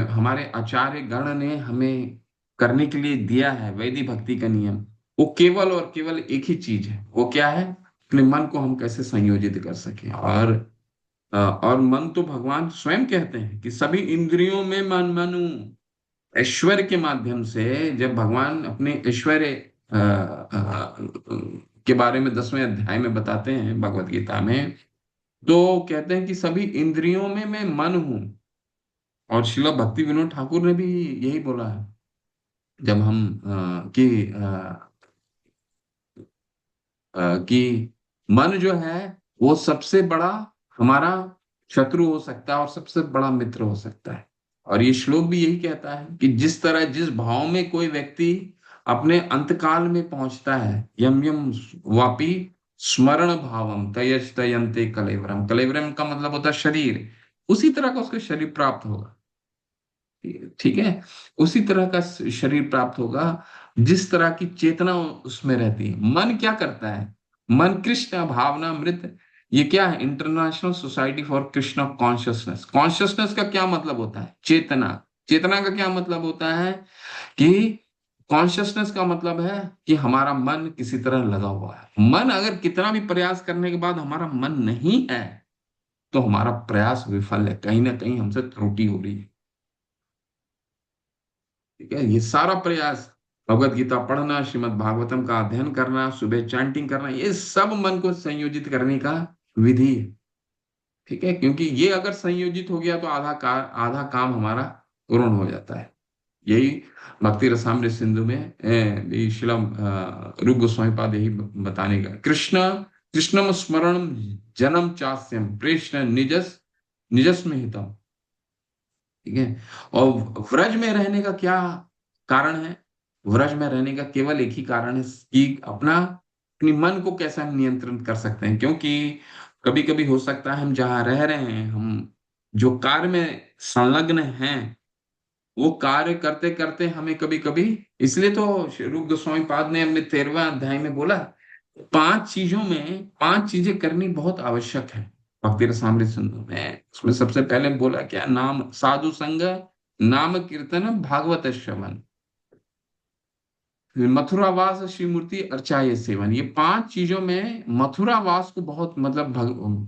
Speaker 1: हमारे आचार्य गण ने हमें करने के लिए दिया है, वैदिक भक्ति का नियम, वो केवल और केवल एक ही चीज है। वो क्या है? अपने मन को हम कैसे संयोजित कर सकें। और मन तो भगवान स्वयं कहते हैं कि सभी इंद्रियों में मन मनू। ऐश्वर्य के माध्यम से जब भगवान अपने ऐश्वर्य के बारे में 10वें अध्याय में बताते हैं भगवत गीता में, तो कहते हैं कि सभी इंद्रियों में मैं मन हूं। और शिला भक्ति विनोद ठाकुर ने भी यही बोला है, जब हम कि मन जो है वो सबसे बड़ा हमारा शत्रु हो सकता है और सबसे बड़ा मित्र हो सकता है। और ये श्लोक भी यही कहता है कि जिस तरह जिस भाव में कोई व्यक्ति अपने अंतकाल में पहुंचता है, यम यम वापी स्मरण भावम तयज तयंते कलेवरम, कलेवरम का मतलब होता है शरीर, उसी तरह का उसको शरीर प्राप्त होगा। ठीक है, उसी तरह का शरीर प्राप्त होगा जिस तरह की चेतना उसमें रहती है। मन क्या करता है? मन कृष्ण भावना मृत, ये क्या है? International society for Krishna consciousness. Consciousness का क्या मतलब होता है? चेतना। चेतना का क्या मतलब होता है? कि कॉन्शियसनेस का मतलब है कि हमारा मन किसी तरह लगा हुआ है। मन अगर कितना भी प्रयास करने के बाद हमारा मन नहीं है, तो हमारा प्रयास विफल है, कहीं ना कहीं हमसे त्रुटि हो रही है। ठीक है, ये सारा प्रयास, भगवत गीता पढ़ना, श्रीमद् भागवतम का अध्ययन करना, सुबह चैंटिंग करना, ये सब मन को संयोजित करने का विधि है। ठीक है, क्योंकि ये अगर संयोजित हो गया तो आधा काम हमारा पूर्ण हो जाता है। यही भक्ति रसामृत सिंधु में ये शिला रूप गोस्वामी पाद यही बताने का, कृष्णम स्मरण जन्म चास्यम कृष्ण निजस में हितम। ठीक है, और व्रज में रहने का क्या कारण है? व्रज में रहने का केवल एक ही कारण है कि अपनी मन को कैसे हम नियंत्रित कर सकते हैं, क्योंकि कभी कभी हो सकता है हम जहाँ रह रहे हैं, हम जो कार्य में संलग्न हैं, वो कार्य करते करते हमें कभी कभी, इसलिए तो रूप गोस्वामी पाद ने अपने 13वें अध्याय में बोला, 5 चीजों में 5 चीजें करनी बहुत आवश्यक है भक्ति रसामृत सिंधु में। उसमें सबसे पहले बोला क्या, नाम साधु संग, नाम कीर्तन, भागवत श्रवण, मथुरावास, श्री मूर्ति अर्चाय सेवन। ये 5 चीजों में मथुरावास को बहुत मतलब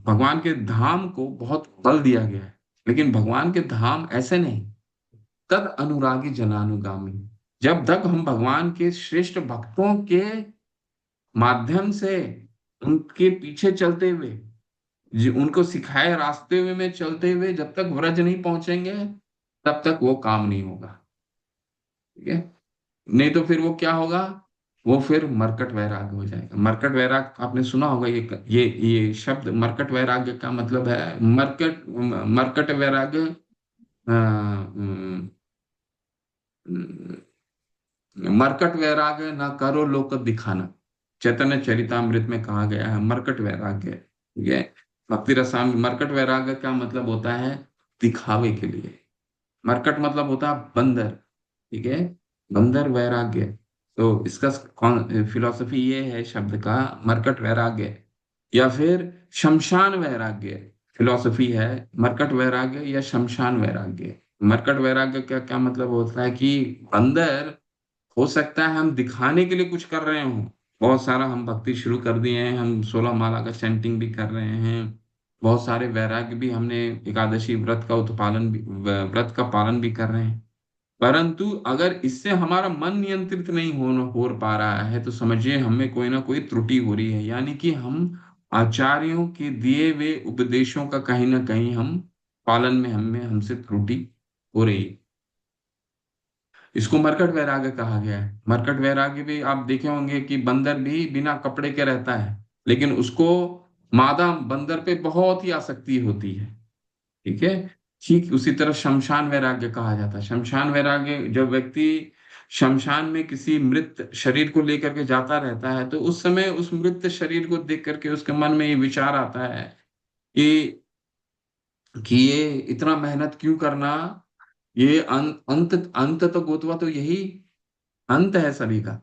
Speaker 1: भगवान के धाम को बहुत बल दिया गया है। लेकिन भगवान के धाम ऐसे नहीं, तद अनुरागी जनानुगामी। जब तक हम भगवान के श्रेष्ठ भक्तों के माध्यम से उनके पीछे चलते हुए, उनको सिखाए रास्ते हुए में चलते हुए जब तक व्रज नहीं पहुंचेंगे, तब तक वो काम नहीं होगा। ठीक है, नहीं तो फिर वो क्या होगा, वो फिर मरकट वैराग्य हो जाएगा। मरकट वैराग्य आपने सुना होगा, ये शब्द मरकट वैराग्य का मतलब है मरकट, मरकट वैराग्य, मरकट वैराग्य ना करो लोक दिखाना, चैतन्य चरितामृत में कहा गया है मरकट वैराग्य। ठीक है, भक्ति रसायन मरकट वैराग्य का मतलब होता है दिखावे के लिए। मरकट मतलब होता है बंदर। ठीक है, बंदर वैराग्य। तो इसका कौन फिलॉसफी ये है शब्द का, मरकट वैराग्य या फिर शमशान वैराग्य। फिलॉसफी है मरकट वैराग्य या शमशान वैराग्य। मरकट वैराग्य का क्या मतलब होता है कि बंदर, हो सकता है हम दिखाने के लिए कुछ कर रहे हों, बहुत सारा हम भक्ति शुरू कर दिए हैं, हम 16 माला का चैंटिंग भी कर रहे हैं, बहुत सारे वैराग्य भी हमने, एकादशी व्रत का उत्पालन भी, व्रत का पालन भी कर रहे हैं, परंतु अगर इससे हमारा मन नियंत्रित नहीं हो पा रहा है, तो समझिए हमें कोई ना कोई त्रुटि हो रही है, यानी कि हम आचार्यों के दिए हुए उपदेशों का कहीं ना कहीं हम पालन में हमसे त्रुटि हो रही है। इसको मरकट वैराग्य कहा गया है। मरकट वैराग्य भी आप देखे होंगे कि बंदर भी बिना कपड़े के रहता है, लेकिन उसको मादा बंदर पे बहुत ही आसक्ति होती है। ठीक है, ठीक उसी तरह शमशान वैराग्य कहा जाता है। शमशान वैराग्य, जब व्यक्ति शमशान में किसी मृत शरीर को लेकर के जाता रहता है, तो उस समय उस मृत शरीर को देख करके उसके मन में ये विचार आता है कि ये इतना मेहनत क्यों करना, ये अंत अंत तो गोतवा तो यही अंत है सभी का,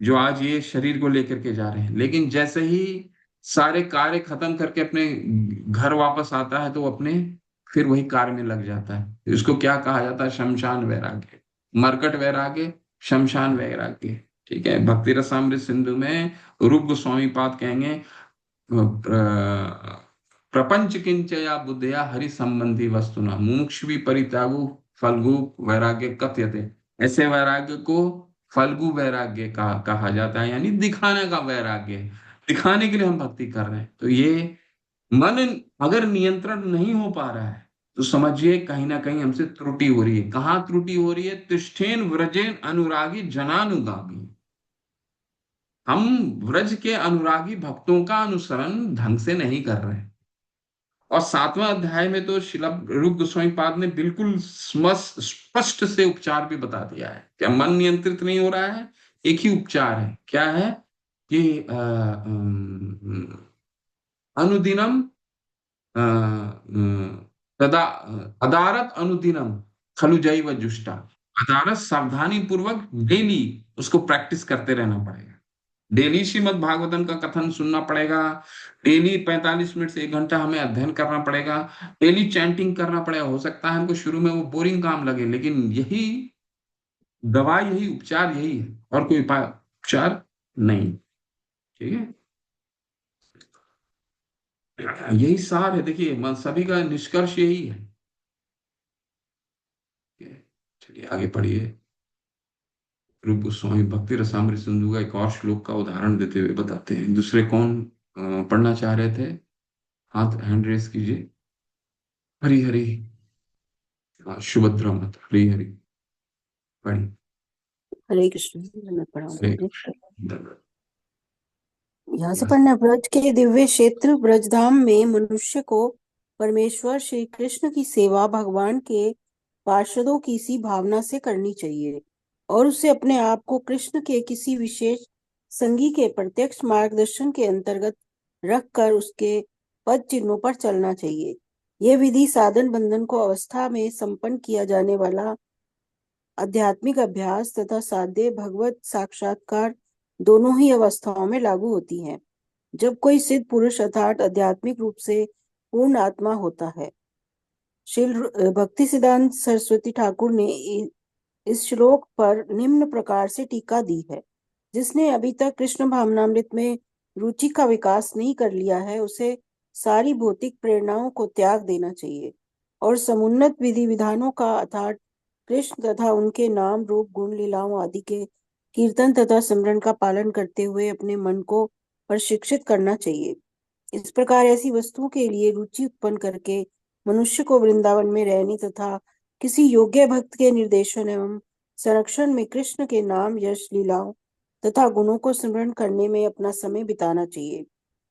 Speaker 1: जो आज ये शरीर को लेकर के जा रहे हैं। लेकिन जैसे ही सारे कार्य खत्म करके अपने घर वापस आता है, तो वो अपने फिर वही कार्य में लग जाता है। इसको क्या कहा जाता है, शमशान वैराग्य, मरकट वैराग्य, शमशान वैराग्य। ठीक है, भक्ति रसामृत सिंधु में रूप गोस्वामी पाद कहेंगे, प्रपंच किंचया बुद्धया हरि संबंधी वस्तुना मुमुक्षु परित्यागु फल्गु वैराग्य कथ्यते। ऐसे वैराग्य को फल्गु वैराग्य कहा जाता है, यानी दिखाने का वैराग्य। दिखाने के लिए हम भक्ति कर रहे हैं, तो ये मन अगर नियंत्रण नहीं हो पा रहा है, तो समझिए कहीं ना कहीं हमसे त्रुटि हो रही है। कहाँ त्रुटि हो रही है, तिष्ठेन व्रजेन अनुरागी जनानुगामी। हम व्रज के अनुरागी भक्तों का अनुसरण ढंग से नहीं कर रहे हैं। और 7वां अध्याय में तो शिला रूप गोस्वामी पाद ने बिल्कुल स्पष्ट से उपचार भी बता दिया है। क्या मन नियंत्रित नहीं हो रहा है, एक ही उपचार है, क्या है कि अनुदिनम तदा अदारत अनुदिनम खलु जैव जुष्टा। अदारत सावधानी पूर्वक डेली उसको प्रैक्टिस करते रहना पड़ेगा। डेली श्रीमद् भागवतम का कथन सुनना पड़ेगा, डेली 45 मिनट से 1 घंटा हमें अध्ययन करना पड़ेगा, डेली चैंटिंग करना पड़ेगा। हो सकता है हमको शुरू में वो बोरिंग काम लगे, लेकिन यही दवाई, यही उपचार, यही है, और कोई उपाय उपचार नहीं। ठीक है, यही सार है। देखिए सभी का निष्कर्ष यही है। ठीक है? चलिए आगे पढ़िए। रूप गोस्वामी भक्ति रसामृत सिंधु का एक और श्लोक का उदाहरण देते हुए बताते हैं। दूसरे कौन पढ़ना चाह रहे थे, हाथ हैंड रेस कीजिए। हरी हरी, सुभद्रा मत, हरी हरी पढ़ी।
Speaker 3: हरे कृष्ण। मैं
Speaker 1: हरे
Speaker 3: पढ़ाऊंगी।
Speaker 1: कृष्ण, धन्यवाद।
Speaker 3: यहाँ से पढ़ना। ब्रज के दिव्य क्षेत्र ब्रजधाम में मनुष्य को परमेश्वर श्री कृष्ण की सेवा भगवान के पार्षदों की सी भावना से करनी चाहिए। और उसे अपने आप को कृष्ण के किसी विशेष संगी के प्रत्यक्ष मार्गदर्शन के अंतर्गत रखकर उसके पद चिन्हों पर चलना चाहिए। यह विधि साधन बंधन को अवस्था में संपन्न किया जाने वाला आध्यात्मिक अभ्यास तथा साध्य भगवत साक्षात्कार दोनों ही अवस्थाओं में लागू होती है। जब कोई सिद्ध पुरुष अर्थात आध्यात्मिक रूप से पूर्ण आत्मा होता है। श्री भक्ति सिद्धांत सरस्वती ठाकुर ने इस श्लोक पर निम्न प्रकार से टीका दी है। जिसने अभी तक कृष्ण भावनामृत में रुचि का विकास नहीं कर लिया है, उसे सारी भौतिक प्रेरणाओं को त्याग देना चाहिए और समुन्नत विधि विधानों का अर्थात कृष्ण तथा उनके नाम रूप गुण लीलाओं आदि के कीर्तन तथा सिमरन का पालन करते हुए अपने मन को प्रशिक्षित करना चाहिए। इस प्रकार ऐसी वस्तुओं के लिए रुचि उत्पन्न करके मनुष्य को वृंदावन में रहने तथा किसी योग्य भक्त के निर्देशन एवं संरक्षण में कृष्ण के नाम यश लीलाओं तथा गुणों को स्मरण करने में अपना समय बिताना चाहिए।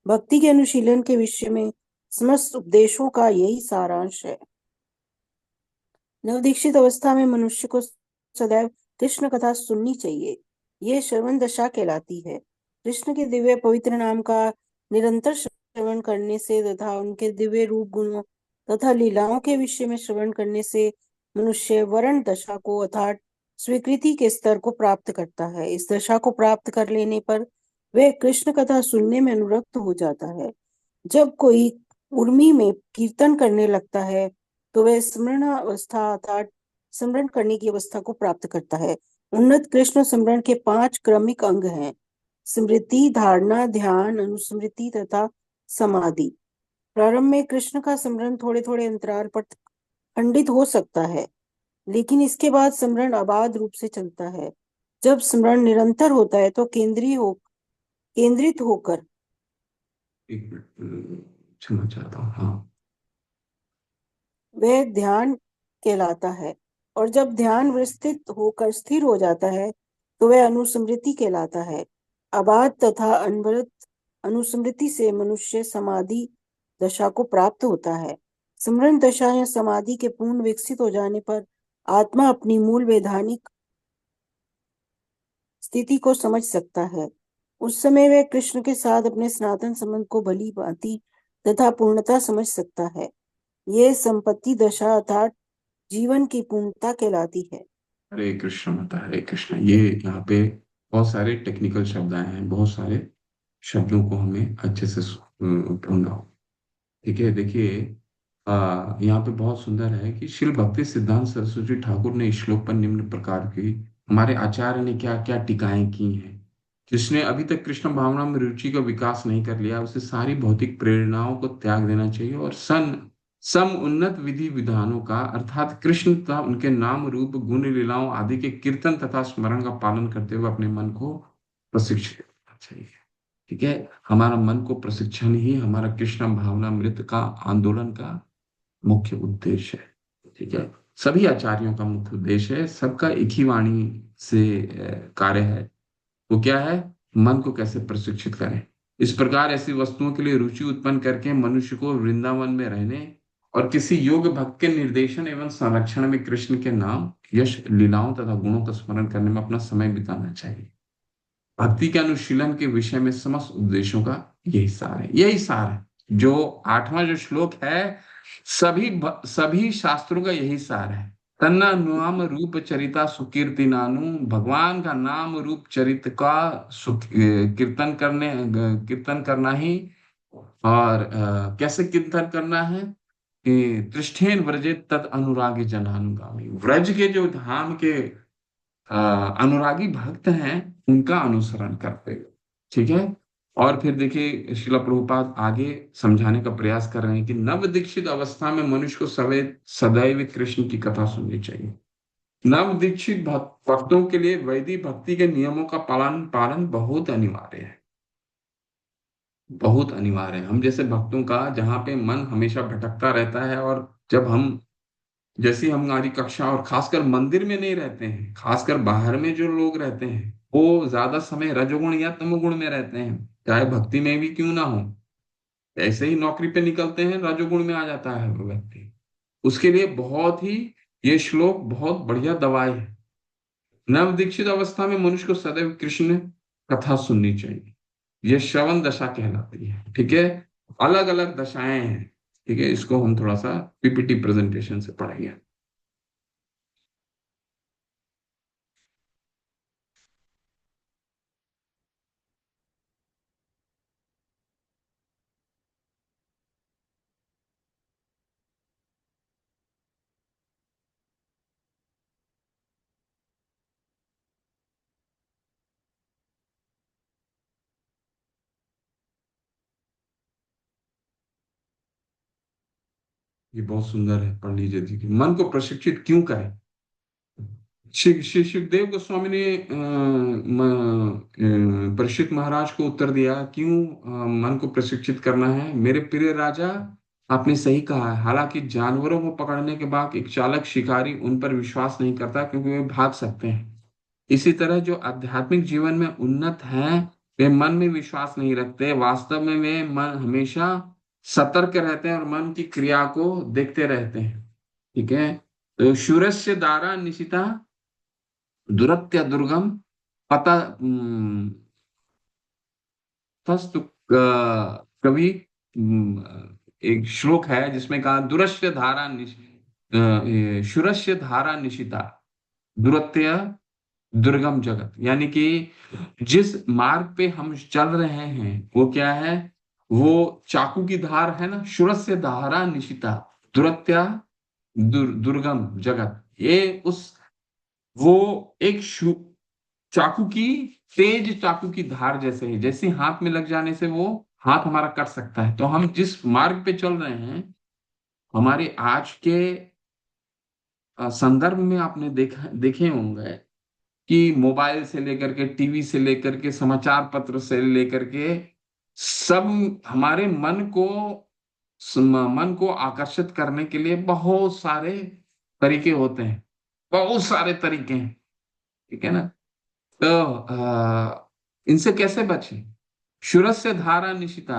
Speaker 3: भक्ति के अनुशीलन के विषय में समस्त उपदेशों का यही सारांश है। नवदीक्षित अवस्था में मनुष्य को सदैव कृष्ण कथा सुननी चाहिए। यह श्रवण दशा कहलाती है। कृष्ण के दिव्य पवित्र नाम का निरंतर श्रवण करने से तथा उनके दिव्य रूप गुणों तथा लीलाओं के विषय में श्रवण करने से मनुष्य वरण दशा को अर्थात स्वीकृति के स्तर को प्राप्त करता है। इस दशा को प्राप्त कर लेने पर वह कृष्ण कथा सुनने में अनुरक्त हो जाता है। जब कोई उर्मी में कीर्तन करने लगता है तो वह स्मरण अवस्था अर्थात स्मरण करने की अवस्था को प्राप्त करता है। उन्नत कृष्ण स्मरण के 5 क्रमिक अंग हैं: स्मृति, धारणा, ध्यान, अनुस्मृति तथा समाधि। प्रारंभ में कृष्ण का स्मरण थोड़े थोड़े अंतराल पर खंडित हो सकता है, लेकिन इसके बाद स्मरण अबाध रूप से चलता है। जब स्मरण निरंतर होता है तो केंद्रित होकर
Speaker 1: एक मिनट, क्षमा चाहता हूँ। हाँ,
Speaker 3: वह ध्यान कहलाता है और जब ध्यान विस्तृत होकर स्थिर हो जाता है तो वह अनुस्मृति कहलाता है। अबाध तथा अनवरत अनुस्मृति से मनुष्य समाधि दशा को प्राप्त होता है। स्मरण दशा या समाधि के पूर्ण विकसित हो जाने पर आत्मा अपनी मूल वैधानिक स्थिति को समझ सकता है। उस समय वह कृष्ण के साथ अपने सनातन संबंध को भली भांति तथा पूर्णता समझ सकता है। यह संपत्ति दशा अर्थात जीवन की पूर्णता कहलाती है।
Speaker 1: हरे कृष्ण माता, हरे कृष्ण। ये यहाँ पे बहुत सारे टेक्निकल शब्द आए हैं, बहुत सारे शब्दों को हमें अच्छे से ढूंढना हो। ठीक है, देखिए यहाँ पे बहुत सुंदर है कि श्रील भक्ति सिद्धांत सरस्वती ठाकुर ने इस श्लोक पर निम्न प्रकार की हमारे आचार्य ने क्या क्या टीकाएं की हैं। जिसने अभी तक कृष्ण भावना में रुचि का विकास नहीं कर लिया, उसे सारी भौतिक प्रेरणाओं को त्याग देना चाहिए और सम उन्नत विधि विधानों का अर्थात कृष्ण तथा उनके नाम रूप गुण लीलाओं आदि के कीर्तन तथा स्मरण का पालन करते हुए अपने मन को प्रशिक्षित करना चाहिए। ठीक है, हमारा मन को प्रशिक्षण ही हमारा कृष्ण भावना मृत का आंदोलन का मुख्य उद्देश्य है। ठीक है, सभी आचार्यों का मुख्य उद्देश्य है, सबका एक ही वाणी से कार्य है। वो क्या है? मन को कैसे प्रशिक्षित करें। इस प्रकार ऐसी वस्तुओं के लिए रुचि उत्पन्न करके मनुष्य को वृंदावन में रहने और किसी योग्य भक्त के निर्देशन एवं संरक्षण में कृष्ण के नाम यश लीलाओं तथा गुणों का स्मरण करने में अपना समय बिताना चाहिए। भक्ति के अनुशीलन के विषय में समस्त उपदेशों का यही सार है। जो 8वां जो श्लोक है, सभी शास्त्रों का यही सार है। तन्ना नाम रूप चरिता सुकीर्ति नानु, भगवान का नाम रूप चरित का कीर्तन करना ही। और कैसे कीर्तन करना है कि तृष्ठेन व्रजे तद अनुरागी जनानुगामी। व्रज के जो धाम के अनुरागी भक्त हैं उनका अनुसरण करते हुए। ठीक है, और फिर देखिए श्रील प्रभुपाद आगे समझाने का प्रयास कर रहे हैं कि नव दीक्षित अवस्था में मनुष्य को सदैव कृष्ण की कथा सुननी चाहिए। नव दीक्षित भक्तों के लिए वैदिक भक्ति के नियमों का पालन बहुत अनिवार्य है, बहुत अनिवार्य है। हम जैसे भक्तों का जहाँ पे मन हमेशा भटकता रहता है, और जब जैसे हमारी कक्षा और खासकर मंदिर में नहीं रहते हैं, खासकर बाहर में जो लोग रहते हैं वो ज्यादा समय रजोगुण या तमोगुण में रहते हैं, चाहे भक्ति में भी क्यों ना हो। ऐसे ही नौकरी पे निकलते हैं, रजोगुण में आ जाता है वो व्यक्ति। उसके लिए बहुत ही ये श्लोक बहुत बढ़िया दवाई है। नव दीक्षित अवस्था में मनुष्य को सदैव कृष्ण कथा सुननी चाहिए। यह श्रवण दशा कहलाती है। ठीक है, अलग अलग दशाएं हैं। ठीक है, इसको हम थोड़ा सा पीपीटी प्रेजेंटेशन से पढ़ेंगे। ये बहुत सुंदर है, पढ़ लीजिए। देखिए, मन को प्रशिक्षित क्यों करें। श्री सुखदेव गोस्वामी ने परीक्षित महाराज को उत्तर दिया, क्यों मन को प्रशिक्षित करना है। मेरे प्रिय राजा, आपने सही कहा है। हालांकि जानवरों को पकड़ने के बाद एक चालक शिकारी उन पर विश्वास नहीं करता, क्योंकि वे भाग सकते हैं। इसी तरह जो आध्यात्मिक जीवन में उन्नत हैं, वे मन में विश्वास नहीं रखते। वास्तव में वे मन हमेशा सतर्क रहते हैं और मन की क्रिया को देखते रहते हैं। ठीक है, तो शूरस्य दारा निशिता दुरत्य दुर्गम पता तस्तु कवि एक श्लोक है जिसमें कहा, दुरस्य धारा शूरस्य धारा निशिता दुरत्य दुर्गम जगत। यानी कि जिस मार्ग पे हम चल रहे हैं वो क्या है, वो चाकू की धार है ना, शूरस्य धारा निशिता दुरत्या दुर्गम जगत। ये उस वो एक चाकू की तेज चाकू की धार जैसे है, जैसे हाथ में लग जाने से वो हाथ हमारा कट सकता है। तो हम जिस मार्ग पे चल रहे हैं, हमारे आज के संदर्भ में आपने देखे होंगे कि मोबाइल से लेकर के, टीवी से लेकर के, समाचार पत्र से लेकर के, सब हमारे मन को आकर्षित करने के लिए बहुत सारे तरीके होते हैं। बहुत सारे तरीके हैं। ठीक है ना। तो इनसे कैसे बचे। शूरस्य धारा निशिता,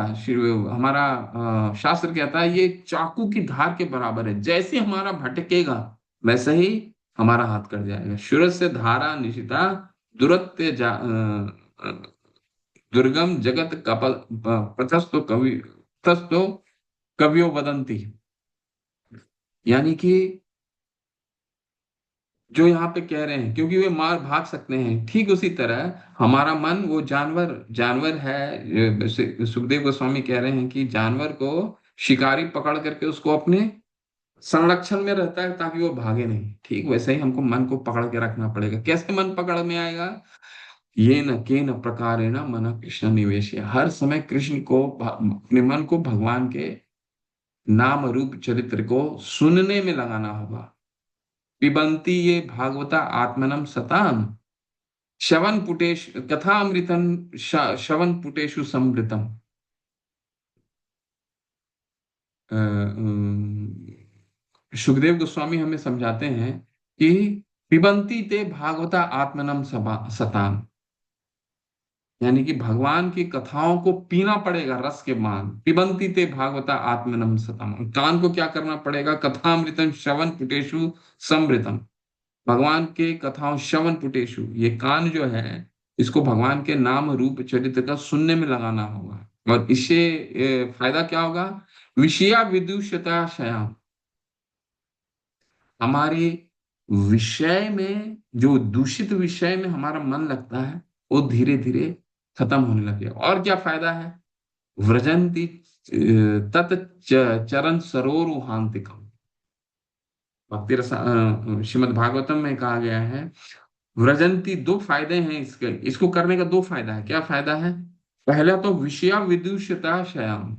Speaker 1: हमारा शास्त्र कहता है ये चाकू की धार के बराबर है। जैसे हमारा भटकेगा वैसे ही हमारा हाथ कट जाएगा। शूरस्य धारा निशिता दुरत्य दुर्गम जगत कपल प्रतस्तो कवियो वदंती। यानी कि जो यहाँ पे कह रहे हैं, क्योंकि वे मार भाग सकते हैं, ठीक उसी तरह हमारा मन वो जानवर जानवर है। सुखदेव गोस्वामी कह रहे हैं कि जानवर को शिकारी पकड़ करके उसको अपने संरक्षण में रहता है ताकि वो भागे नहीं। ठीक वैसे ही हमको मन को पकड़ के रखना पड़ेगा। कैसे मन पकड़ में आएगा। ये न के न प्रकार न मन कृष्ण निवेश। हर समय कृष्ण को अपने मन को भगवान के नाम रूप चरित्र को सुनने में लगाना होगा। पिबंती ये भागवता आत्मनम सताम श्रवण पुटेश कथामृतम श्रवण पुटेशु समृतम। सुखदेव गोस्वामी हमें समझाते हैं कि पिबंती ते भागवता आत्मनम सताम। यानी कि भगवान की कथाओं को पीना पड़ेगा रस के मान। पिबंती ते भागवता आत्मनम सताम। कान को क्या करना पड़ेगा, कथामृतम श्रवण पुटेशु समृतम। भगवान के कथाओं श्रवण पुटेशु, ये कान जो है इसको भगवान के नाम रूप चरित्र का सुनने में लगाना होगा। और इससे फायदा क्या होगा, विषया विदुषता शयाम। हमारे विषय में, जो दूषित विषय में हमारा मन लगता है, वो धीरे धीरे खत्म होने लगे। और क्या फायदा है, व्रजंती तत् चरण सरोरुहांतिकम। भक्ति रस श्रीमद् भागवतम में कहा गया है, व्रजंती, दो फायदे हैं इसके, इसको करने का दो फायदा है। क्या फायदा है, पहला तो विषया विदुषता शयाम।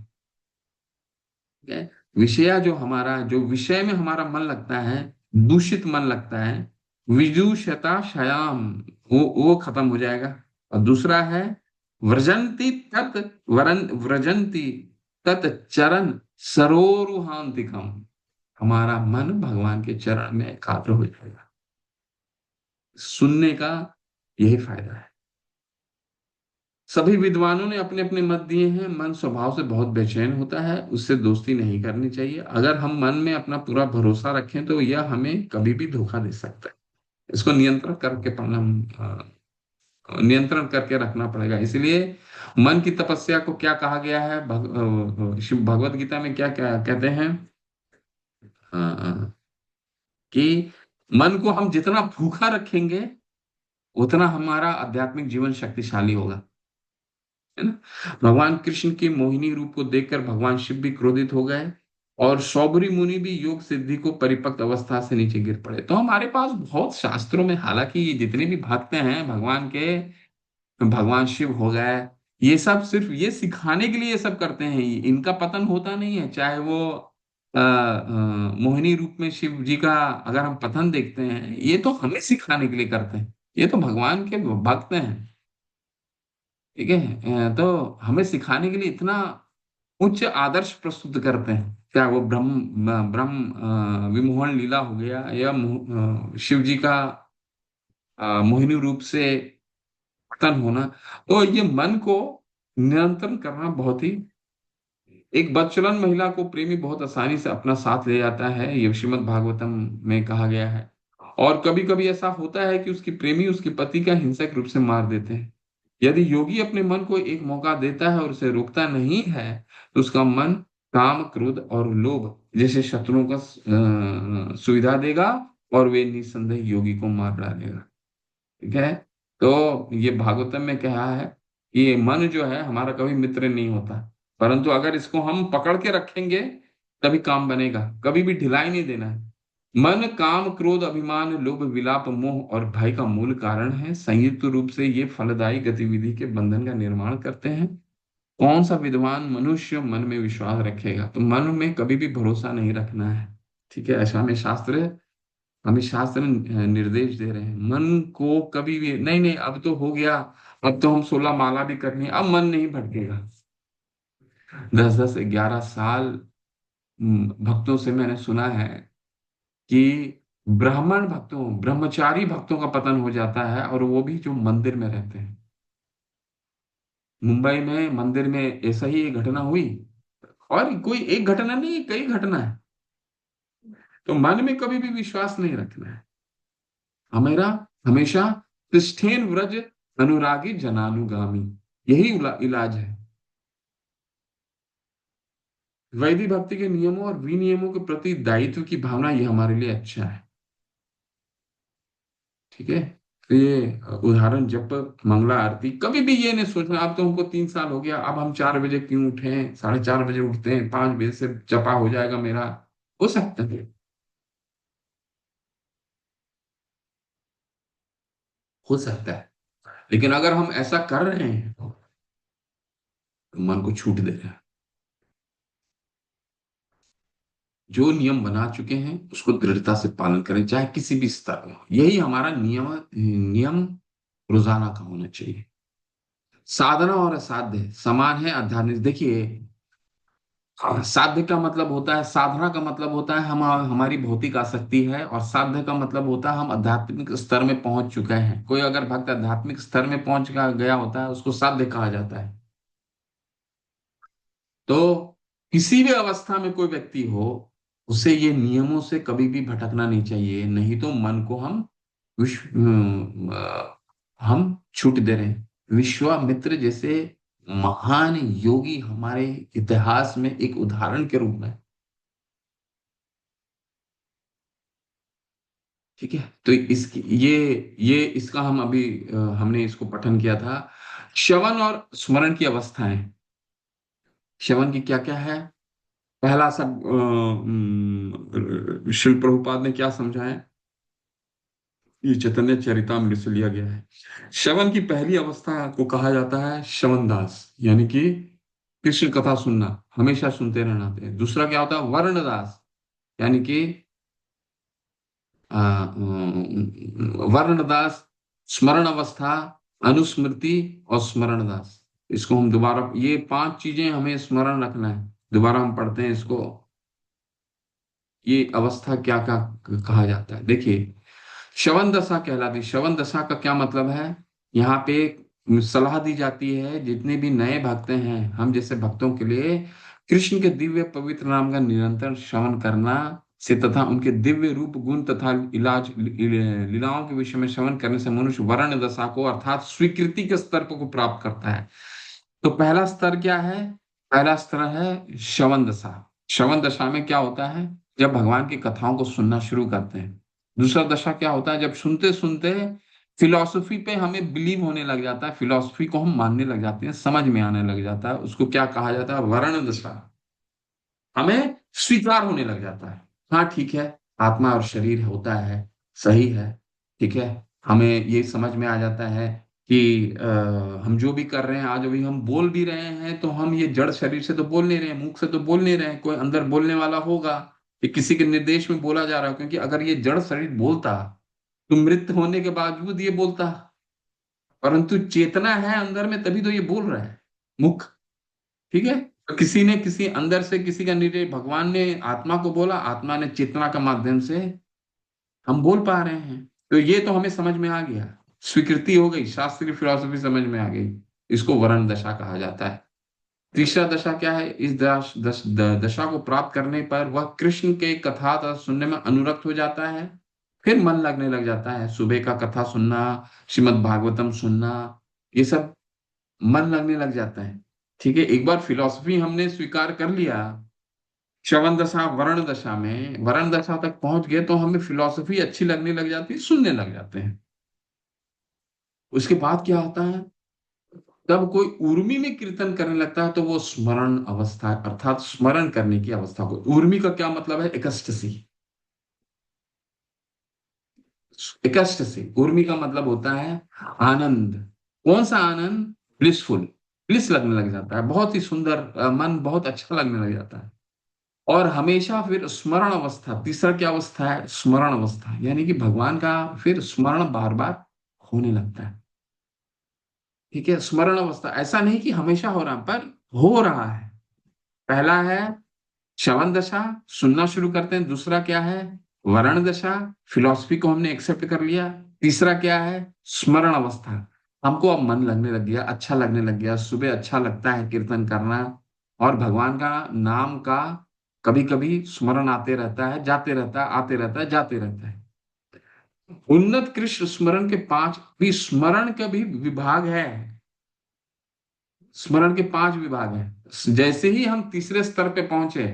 Speaker 1: विषया जो हमारा, जो विषय में हमारा मन लगता है, दूषित मन लगता है, विदुषता शयाम, वो खत्म हो जाएगा। और दूसरा है व्रजंती तत् व्रजंती तत् चरण सरोरुहांतिकम। हमारा मन भगवान के चरण में एकाग्र हो जाएगा। सुनने का यही फायदा है। सभी विद्वानों ने अपने अपने मत दिए हैं। मन स्वभाव से बहुत बेचैन होता है, उससे दोस्ती नहीं करनी चाहिए। अगर हम मन में अपना पूरा भरोसा रखें तो यह हमें कभी भी धोखा दे सकता है। इसको नियंत्रण करके नियंत्रण करके रखना पड़ेगा। इसलिए मन की तपस्या को क्या कहा गया है, शिव भगवत गीता में क्या क्या कहते हैं, कि मन को हम जितना भूखा रखेंगे उतना हमारा आध्यात्मिक जीवन शक्तिशाली होगा, है ना। भगवान कृष्ण के मोहिनी रूप को देखकर भगवान शिव भी क्रोधित हो गए और सौबरी मुनि भी योग सिद्धि को परिपक्व अवस्था से नीचे गिर पड़े। तो हमारे पास बहुत शास्त्रों में, हालांकि ये जितने भी भक्त हैं भगवान के, भगवान शिव हो गए, ये सब सिर्फ ये सिखाने के लिए ये सब करते हैं, इनका पतन होता नहीं है। चाहे वो मोहिनी रूप में शिव जी का अगर हम पतन देखते हैं, ये तो हमें सिखाने के लिए करते हैं, ये तो भगवान के भक्त हैं, ठीक है। तो हमें सिखाने के लिए इतना उच्च आदर्श प्रस्तुत करते हैं। क्या वो ब्रह्म ब्रह्म विमोहन लीला हो गया, या शिव जी का मोहिनी रूप से पतन होना। तो ये मन को नियंत्रण करना बहुत ही, एक बदचलन महिला को प्रेमी बहुत आसानी से अपना साथ ले जाता है, ये श्रीमद् भागवतम में कहा गया है। और कभी कभी ऐसा होता है कि उसकी प्रेमी उसके पति का हिंसक रूप से मार देते हैं। यदि योगी अपने मन को एक मौका देता है और उसे रोकता नहीं है, तो उसका मन काम, क्रोध और लोभ जैसे शत्रुओं का सुविधा देगा और वे निसंदेह योगी को मार डालेगा, ठीक है। तो ये भागवतम में कहा है कि ये मन जो है हमारा कभी मित्र नहीं होता, परंतु अगर इसको हम पकड़ के रखेंगे तभी काम बनेगा, कभी भी ढिलाई नहीं देना है। मन काम, क्रोध, अभिमान, लोभ, विलाप, मोह और भय का मूल कारण है। संयुक्त रूप से ये फलदायी गतिविधि के बंधन का निर्माण करते हैं। कौन सा विद्वान मनुष्य मन में विश्वास रखेगा? तो मन में कभी भी भरोसा नहीं रखना है, ठीक है। ऐसा हमें शास्त्र निर्देश दे रहे हैं। मन को कभी भी नहीं, नहीं अब तो हो गया, अब तो हम 16 माला भी करनी है, अब मन नहीं भटकेगा। 10-10 11 साल भक्तों से मैंने सुना है कि ब्राह्मण भक्तों, ब्रह्मचारी भक्तों का पतन हो जाता है, और वो भी जो मंदिर में रहते हैं। मुंबई में मंदिर में ऐसा ही एक घटना हुई, और कोई एक घटना नहीं, कई घटना है। तो मन में कभी भी विश्वास नहीं रखना है। हमेरा हमेशा तिष्ठेन व्रज अनुरागी जनानुगामी, यही इलाज है। वैदिक भक्ति के नियमों और विनियमों के प्रति दायित्व की भावना, ये हमारे लिए अच्छा है, ठीक है। तो ये उदाहरण, जप, मंगला आरती, कभी भी ये नहीं सोचना अब तो हमको 3 साल हो गया, अब हम 4 बजे क्यों उठे, 4:30 बजे उठते हैं, 5 बजे से जपा हो जाएगा मेरा। हो सकता है, हो सकता है, लेकिन अगर हम ऐसा कर रहे हैं तो मन को छूट दे रहे हैं। जो नियम बना चुके हैं उसको दृढ़ता से पालन करें, चाहे किसी भी स्तर में। यही हमारा नियम नियम रोजाना का होना चाहिए। साधना और असाध्य समान है आध्यात्मिक। देखिए, साध्य का मतलब होता है, साधना का मतलब होता है हम हमारी भौतिक आसक्ति है, और साध्य का मतलब होता है हम आध्यात्मिक स्तर में पहुंच चुके हैं। कोई अगर भक्त आध्यात्मिक स्तर में पहुंच गया होता है, उसको साध्य कहा जाता है। तो किसी भी अवस्था में कोई व्यक्ति हो, उसे ये नियमों से कभी भी भटकना नहीं चाहिए, नहीं तो मन को हम हम छूट दे रहे हैं। विश्वामित्र जैसे महान योगी हमारे इतिहास में एक उदाहरण के रूप में, ठीक है। तो इसकी ये इसका हम अभी हमने इसको पठन किया था। श्रवण और स्मरण की अवस्थाएं। श्रवण की क्या क्या है? पहला सब शिल प्रभुपाद ने क्या समझाया, ये चैतन्य चरितामृत से लिया गया है। श्रवण की पहली अवस्था को कहा जाता है श्रवण दास, यानी कि कृष्ण कथा सुनना, हमेशा सुनते रहना चाहिए। दूसरा क्या होता है? वर्ण दास, यानी कि वर्ण दास, स्मरण अवस्था, अनुस्मृति और स्मरण दास। इसको हम दोबारा, ये 5 चीजें हमें स्मरण रखना है। दोबारा हम पढ़ते हैं इसको, ये अवस्था क्या क्या कहा जाता है। देखिए, श्रवण दशा कहलाती है। श्रवण दशा का क्या मतलब है? यहाँ पे सलाह दी जाती है जितने भी नए भक्त हैं, हम जैसे भक्तों के लिए कृष्ण के दिव्य पवित्र नाम का निरंतर श्रवण करना से तथा उनके दिव्य रूप गुण तथा लीलाओं के विषय में श्रवण करने से मनुष्य वर्ण दशा को अर्थात स्वीकृति के स्तर को प्राप्त करता है। तो पहला स्तर क्या है? पहला स्तर है श्रवण दशा। श्रवण दशा में क्या होता है? जब भगवान की कथाओं को सुनना शुरू करते हैं। दूसरा दशा क्या होता है? जब सुनते सुनते फिलॉसफी पे हमें बिलीव होने लग जाता है, फिलॉसफी को हम मानने लग जाते हैं, समझ में आने लग जाता है। उसको क्या कहा जाता है? वर्ण दशा। हमें स्वीकार होने लग जाता है, हाँ ठीक है, आत्मा और शरीर होता है, सही है, ठीक है। हमें ये समझ में आ जाता है कि हम जो भी कर रहे हैं, आज अभी हम बोल भी रहे हैं तो हम ये जड़ शरीर से तो बोल नहीं रहे हैं, मुख से तो बोल नहीं रहे हैं, कोई अंदर बोलने वाला होगा, ये किसी के निर्देश में बोला जा रहा है। क्योंकि अगर ये जड़ शरीर बोलता तो मृत होने के बावजूद ये बोलता, परंतु चेतना है अंदर में, तभी तो ये बोल रहा है मुख, ठीक है। तो किसी ने किसी अंदर से किसी का निर्देश, भगवान ने आत्मा को बोला, आत्मा ने चेतना का माध्यम से हम बोल पा रहे हैं। तो ये तो हमें समझ में आ गया, स्वीकृति हो गई, शास्त्रीय फिलॉसफी समझ में आ गई। इसको वर्ण दशा कहा जाता है। तीसरा दशा क्या है? इस दशा को प्राप्त करने पर वह कृष्ण के कथा तथा सुनने में अनुरक्त हो जाता है। फिर मन लगने लग जाता है, सुबह का कथा सुनना, श्रीमद् भागवतम सुनना, ये सब मन लगने लग जाता है, ठीक है। एक बार फिलॉसफी हमने स्वीकार कर लिया, श्रवण दशा वर्ण दशा में, वर्ण दशा तक पहुंच गए तो हमें फिलॉसफी अच्छी लगने लग जाती है, सुनने लग जाते हैं। उसके बाद क्या होता है? तब कोई उर्मी में कीर्तन करने लगता है तो वो स्मरण अवस्था, अर्थात स्मरण करने की अवस्था को, उर्मी का क्या मतलब है? एकस्टसी। एकस्टसी, उर्मी का मतलब होता है आनंद। कौन सा आनंद? ब्लिसफुल, ब्लिस लगने लग जाता है, बहुत ही सुंदर, मन बहुत अच्छा लगने लग जाता है। और हमेशा फिर स्मरण अवस्था, तीसरा क्या अवस्था है? स्मरण अवस्था, यानी कि भगवान का फिर स्मरण बार बार होने लगता है, ठीक है। स्मरण अवस्था, ऐसा नहीं कि हमेशा हो रहा, पर हो रहा है। पहला है श्रवण दशा, सुनना शुरू करते हैं। दूसरा क्या है? वर्ण दशा, फिलॉसफी को हमने एक्सेप्ट कर लिया। तीसरा क्या है? स्मरण अवस्था, हमको अब मन लगने लग गया, अच्छा लगने लग गया, सुबह अच्छा लगता है कीर्तन करना, और भगवान का नाम का कभी कभी स्मरण आते रहता है, जाते रहता है, आते रहता है, जाते रहता है। उन्नत कृष्ण स्मरण के 5 भी, स्मरण का भी विभाग है, स्मरण के 5 विभाग हैं। जैसे ही हम तीसरे स्तर पे पहुंचे,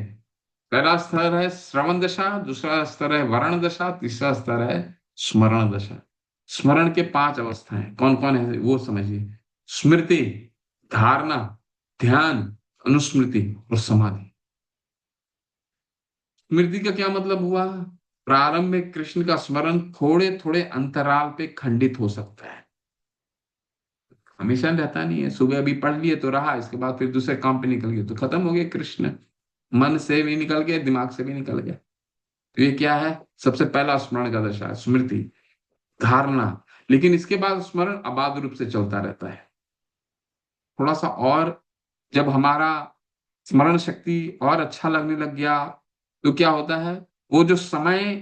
Speaker 1: पहला स्तर है श्रवण दशा, दूसरा स्तर है वर्ण दशा, तीसरा स्तर है स्मरण दशा। स्मरण के 5 अवस्थाएं कौन कौन है वो समझिए। स्मृति, धारणा, ध्यान, अनुस्मृति और समाधि। स्मृति का क्या मतलब हुआ? प्रारंभ में कृष्ण का स्मरण थोड़े थोड़े अंतराल पे खंडित हो सकता है, हमेशा रहता नहीं है। सुबह अभी पढ़ लिए तो रहा, इसके बाद फिर दूसरे काम पे निकल गए तो खत्म हो गए कृष्ण, मन से भी निकल गए, दिमाग से भी निकल गया। तो ये क्या है? सबसे पहला स्मरण का दशा है स्मृति, धारणा। लेकिन इसके बाद स्मरण अबाध रूप से चलता रहता है। थोड़ा सा और जब हमारा स्मरण शक्ति और अच्छा लगने लग गया तो क्या होता है? वो जो समय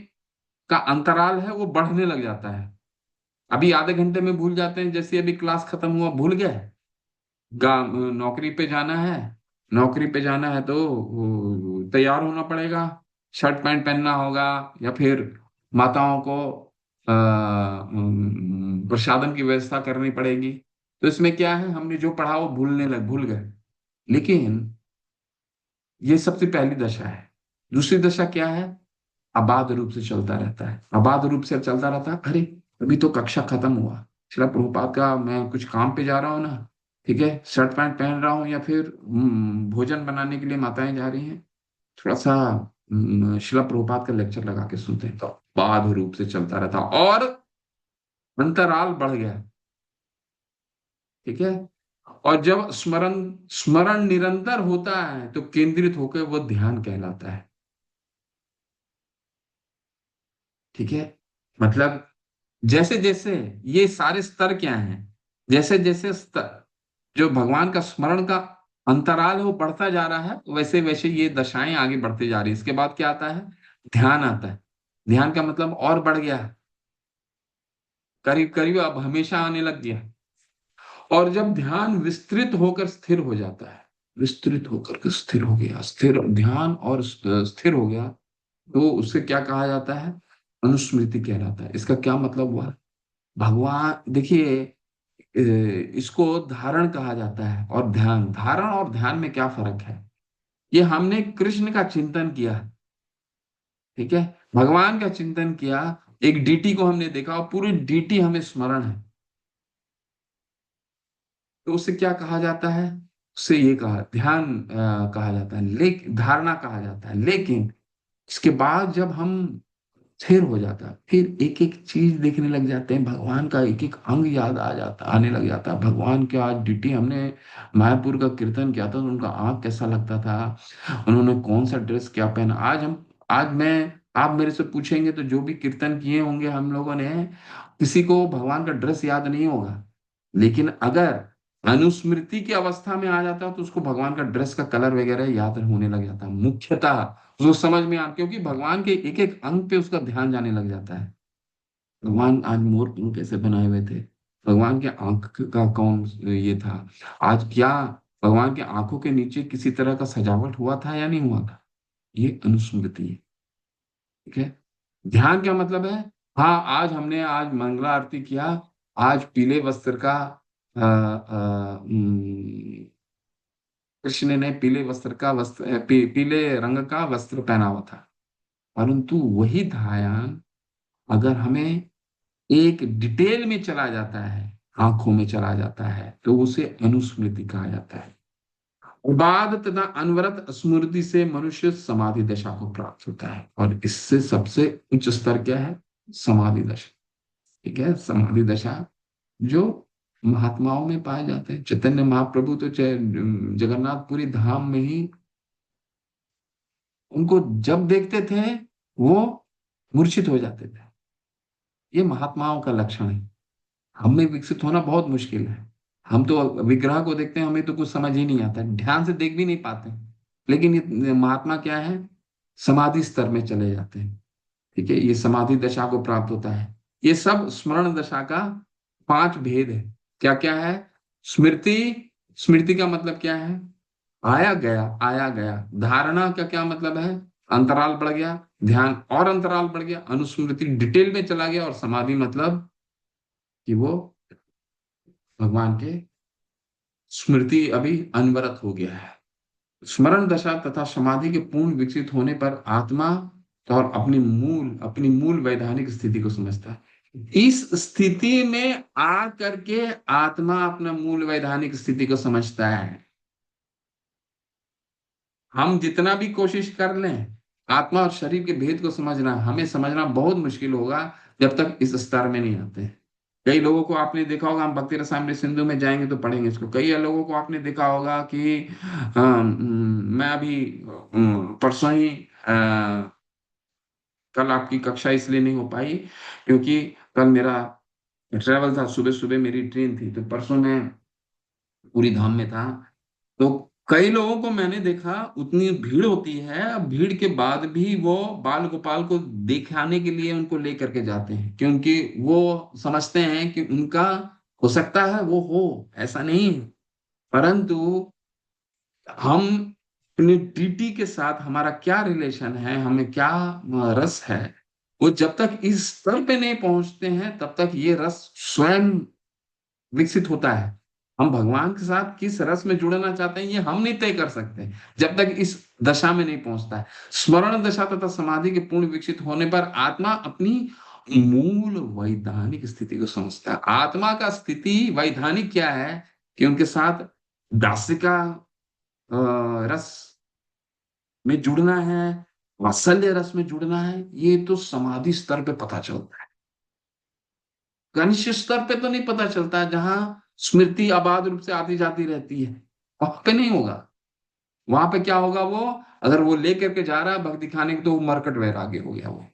Speaker 1: का अंतराल है वो बढ़ने लग जाता है। अभी आधे घंटे में भूल जाते हैं, जैसे अभी क्लास खत्म हुआ भूल गए, नौकरी पे जाना है, नौकरी पे जाना है तो तैयार होना पड़ेगा, शर्ट पैंट पहनना होगा, या फिर माताओं को प्रसादम की व्यवस्था करनी पड़ेगी। तो इसमें क्या है? हमने जो पढ़ा वो भूल गए। लेकिन ये सबसे पहली दशा है। दूसरी दशा क्या है? अबाध रूप से चलता रहता है, अबाध रूप से चलता रहता है। अरे अभी तो कक्षा खत्म हुआ, श्रील प्रभुपाद का मैं कुछ काम पे जा रहा हूँ ना, ठीक है, शर्ट पैंट पहन रहा हूँ, या फिर भोजन बनाने के लिए माताएं जा रही हैं, थोड़ा सा श्रील प्रभुपाद का लेक्चर लगा के सुनते हैं। तो अबाध रूप से चलता रहता और अंतराल बढ़ गया, ठीक है। और जब स्मरण स्मरण निरंतर होता है तो केंद्रित होकर वो ध्यान कहलाता है, ठीक है। मतलब जैसे जैसे ये सारे स्तर क्या हैं, जैसे जैसे स्तर जो भगवान का स्मरण का अंतराल है वो बढ़ता जा रहा है, वैसे वैसे ये दशाएं आगे बढ़ती जा रही है। इसके बाद क्या आता है? ध्यान आता है। ध्यान का मतलब और बढ़ गया, करीब करीब अब हमेशा आने लग गया। और जब ध्यान विस्तृत होकर स्थिर हो जाता है, विस्तृत होकर के स्थिर हो गया, स्थिर ध्यान और स्थिर हो गया, तो उससे क्या कहा जाता है? अनुस्मृति कहलाता है। इसका क्या मतलब हुआ? भगवान देखिए, इसको धारण कहा जाता है और ध्यान। धारण और ध्यान में क्या फर्क है? ये हमने कृष्ण का चिंतन किया, ठीक है, भगवान का चिंतन किया, एक डीटी को हमने देखा और पूरी डीटी हमें स्मरण है, तो उसे क्या कहा जाता है? उससे ये कहा ध्यान कहा जाता है, लेकिन धारणा कहा जाता है। लेकिन इसके बाद जब हम स्थिर हो जाता है, फिर एक एक चीज देखने लग जाते हैं, भगवान का एक एक अंग याद आ जाता आने लग जाता है। भगवान के आज डीटी हमने मायापुर का कीर्तन किया था, तो उनका आंख कैसा लगता था, उन्होंने कौन सा ड्रेस क्या पहना। आज मैं आप मेरे से पूछेंगे तो जो भी कीर्तन किए होंगे हम लोगों ने, किसी को भगवान का ड्रेस याद नहीं होगा। लेकिन अगर अनुस्मृति की अवस्था में आ जाता है तो उसको भगवान का ड्रेस का कलर वगैरह याद होने लग जाता है, मुख्यतः उसको समझ में आ, क्योंकि भगवान के एक एक अंग पे उसका ध्यान जाने लग जाता है। भगवान आज मोर पंख कैसे बनाए हुए थे, भगवान के आंख का कौन ये था, आज क्या भगवान के आंखों के नीचे किसी तरह का सजावट हुआ था या नहीं हुआ था, ये अनुस्मृति है। ठीक है। ध्यान क्या मतलब है? हाँ, आज मंगला आरती किया, आज पीले वस्त्र का कृष्ण ने पीले वस्त्र का पीले रंग का वस्त्र पहना हुआ था। परंतु वही ध्यान अगर हमें एक डिटेल में चला जाता है, आंखों में चला जाता है, तो उसे अनुस्मृति कहा जाता है। उबाद तथा अनवरत स्मृति से मनुष्य समाधि दशा को प्राप्त होता है, और इससे सबसे उच्च स्तर क्या है? समाधि दशा। ठीक है, समाधि दशा जो महात्माओं में पाए जाते हैं। चैतन्य महाप्रभु तो जगन्नाथपुरी धाम में ही उनको जब देखते थे वो मूर्छित हो जाते थे। ये महात्माओं का लक्षण है। हम में विकसित होना बहुत मुश्किल है। हम तो विग्रह को देखते हैं, हमें तो कुछ समझ ही नहीं आता, ध्यान से देख भी नहीं पाते। लेकिन ये महात्मा क्या है? समाधि स्तर में चले जाते हैं। ठीक है, ये समाधि दशा को प्राप्त होता है। ये सब स्मरण दशा का 5 भेद है। क्या क्या है? स्मृति। स्मृति का मतलब क्या है? आया गया, आया गया। धारणा का क्या मतलब है? अंतराल बढ़ गया, ध्यान और अंतराल बढ़ गया, अनुस्मृति डिटेल में चला गया, और समाधि मतलब कि वो भगवान के स्मृति अभी अनवरत हो गया है। स्मरण दशा तथा समाधि के पूर्ण विकसित होने पर आत्मा और अपनी मूल वैधानिक स्थिति को समझता है। इस स्थिति में आ करके आत्मा अपना मूल वैधानिक स्थिति को समझता है। हम जितना भी कोशिश कर लें, आत्मा और शरीर के भेद को समझना हमें समझना बहुत मुश्किल होगा जब तक इस स्तर में नहीं आते। कई लोगों को आपने देखा होगा, हम भक्ति रसामृत सिंधु में जाएंगे तो पढ़ेंगे इसको। कई लोगों को आपने देखा होगा कि मैं अभी परसों ही कल आपकी कक्षा इसलिए नहीं हो पाई क्योंकि कल मेरा ट्रेवल था, सुबह सुबह मेरी ट्रेन थी, तो परसों मैं पूरी धाम में था। तो कई लोगों को मैंने देखा, उतनी भीड़ होती है, भीड़ के बाद भी वो बाल गोपाल को दिखाने के लिए उनको लेकर के जाते हैं, क्योंकि वो समझते हैं कि उनका हो सकता है वो हो, ऐसा नहीं है। परंतु हम अपने टीटी के साथ हमारा क्या रिलेशन है, हमें क्या रस है, वो जब तक इस स्तर पे नहीं पहुंचते हैं तब तक ये रस स्वयं विकसित होता है। हम भगवान के साथ किस रस में जुड़ना चाहते हैं ये हम नहीं तय कर सकते जब तक इस दशा में नहीं पहुंचता है। स्मरण दशा तथा समाधि के पूर्ण विकसित होने पर आत्मा अपनी मूल वैधानिक स्थिति को समझता है। आत्मा का स्थिति वैधानिक क्या है? कि उनके साथ दासिका रस में जुड़ना है, वात्सल्य रस में जुड़ना है, ये तो समाधि स्तर पे पता चलता है। कनिष्ठ स्तर पे तो नहीं पता चलता, जहां स्मृति अबाध रूप से आती जाती रहती है, वहां पे नहीं होगा। वहां पे क्या होगा? वो अगर वो लेकर के जा रहा है भक्ति दिखाने को, तो वो मरकट वैराग्य हो गया। वो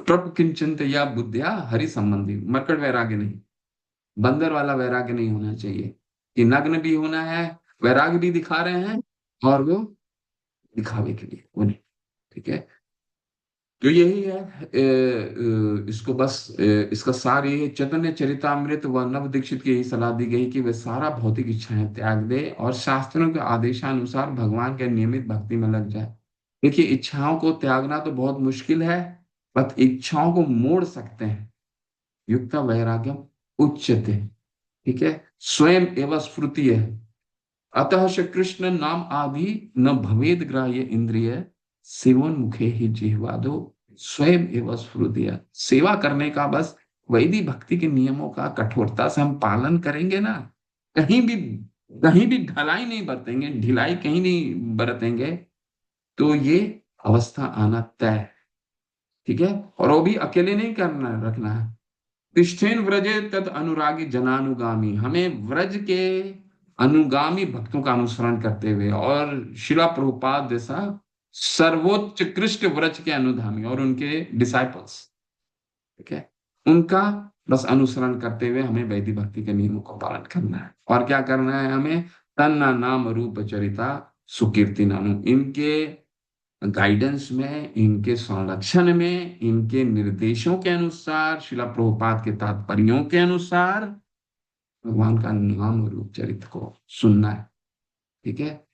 Speaker 1: प्रप किंचित या बुद्धिया हरि संबंधी, मरकट वैराग्य नहीं, बंदर वाला वैराग्य नहीं होना चाहिए कि नग्न भी होना है, वैराग्य भी दिखा रहे हैं और वो दिखावे के लिए वो नहीं। ठीक है, तो यही है इसको बस इसका सार ये है, चैतन्य चरितामृत व नव दीक्षित की यही सलाह दी गई कि वे सारा भौतिक इच्छाएं त्याग दे और शास्त्रों के आदेशानुसार भगवान के नियमित भक्ति में लग जाए। देखिए, इच्छाओं को त्यागना तो बहुत मुश्किल है, बट इच्छाओं को मोड़ सकते हैं। युक्त वैराग्यम उच्यते। ठीक है, स्वयं एवं स्फूर्ति है। अतः श्री कृष्ण नाम आदि न भवेद ग्राह्य इंद्रिय, सेवन मुखे ही जिह्वादो स्वयं एवं स्फूर्तिया। सेवा करने का बस वैदिक भक्ति के नियमों का कठोरता से हम पालन करेंगे ना, कहीं भी कहीं भी ढलाई नहीं बरतेंगे, ढिलाई कहीं नहीं बरतेंगे, तो ये अवस्था आना तय है। ठीक है, और वो भी अकेले नहीं करना रखना है। तिष्ठेन व्रजे तद अनुरागी जनानुगामी, हमें व्रज के अनुगामी भक्तों का अनुसरण करते हुए, और शिला प्रभुपाद जैसा सर्वोच्च कृष्ण व्रज के अनुगामी और उनके डिसाइपल्स, ठीक है, उनका बस अनुसरण करते हुए हमें वैदिक भक्ति के नियमों का पालन करना है। और क्या करना है हमें? तन्ना नाम रूप चरिता सुकीर्ति नानु, इनके गाइडेंस में, इनके संरक्षण में, इनके निर्देशों के अनुसार, शिला प्रभुपाद के तात्पर्यों के अनुसार भगवान का नाम रूप चरित्र को सुनना है। ठीक है,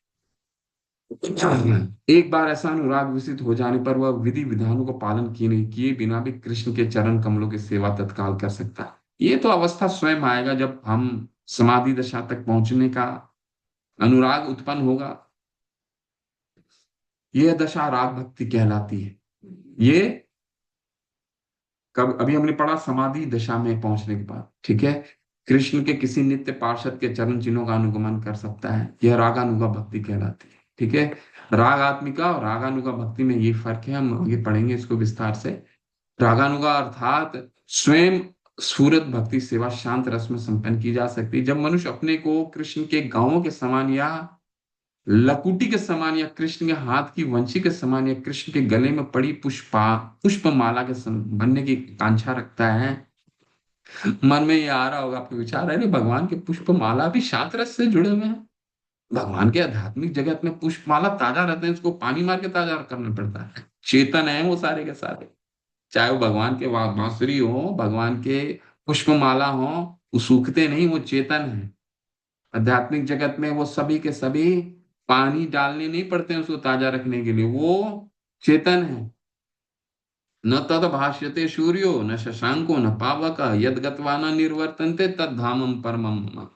Speaker 1: एक बार ऐसा अनुराग विकसित हो जाने पर वह विधि विधानों को पालन किए बिना भी कृष्ण के चरण कमलों की सेवा तत्काल कर सकता है। ये तो अवस्था स्वयं आएगा जब हम समाधि दशा तक पहुंचने का अनुराग उत्पन्न होगा। यह दशा राग भक्ति कहलाती है। ये कब अभी हमने पढ़ा, समाधि दशा में पहुंचने के बाद, ठीक है, कृष्ण के किसी नित्य पार्षद के चरण चिन्हों का अनुगमन कर सकता है। यह रागानुगा भक्ति कहलाती है। ठीक है, राग आत्मिका और रागानुगा भक्ति में ये फर्क है, हम आगे पढ़ेंगे इसको विस्तार से। रागानुगा अर्थात स्वयं सूरत भक्ति सेवा शांत रस में संपन्न की जा सकती है, जब मनुष्य अपने को कृष्ण के गांवों के समान या लकुटी के समान, या कृष्ण के हाथ की वंशी के समान, या कृष्ण के गले में पड़ी पुष्पमाला के बनने की कांक्षा रखता है। मन में ये आ रहा होगा आपके विचार, अरे भगवान के पुष्पमाला भी शांत रस से जुड़े हुए हैं। भगवान के आध्यात्मिक जगत में पुष्पमाला ताजा रहते हैं, इसको पानी मार के ताजा करना पड़ता है। चेतन है वो सारे के सारे, चाहे वो भगवान के बांसुरी हो, भगवान के पुष्पमाला हो, वो सूखते नहीं, वो चेतन है। आध्यात्मिक जगत में वो सभी के सभी पानी डालने नहीं पड़ते हैं उसको ताजा रखने के लिए, वो चेतन है। न तद भाष्यते सूर्यो न शशांको न पावक, यद गत्वा न निर्वर्तन्ते तद धामम परमम मम।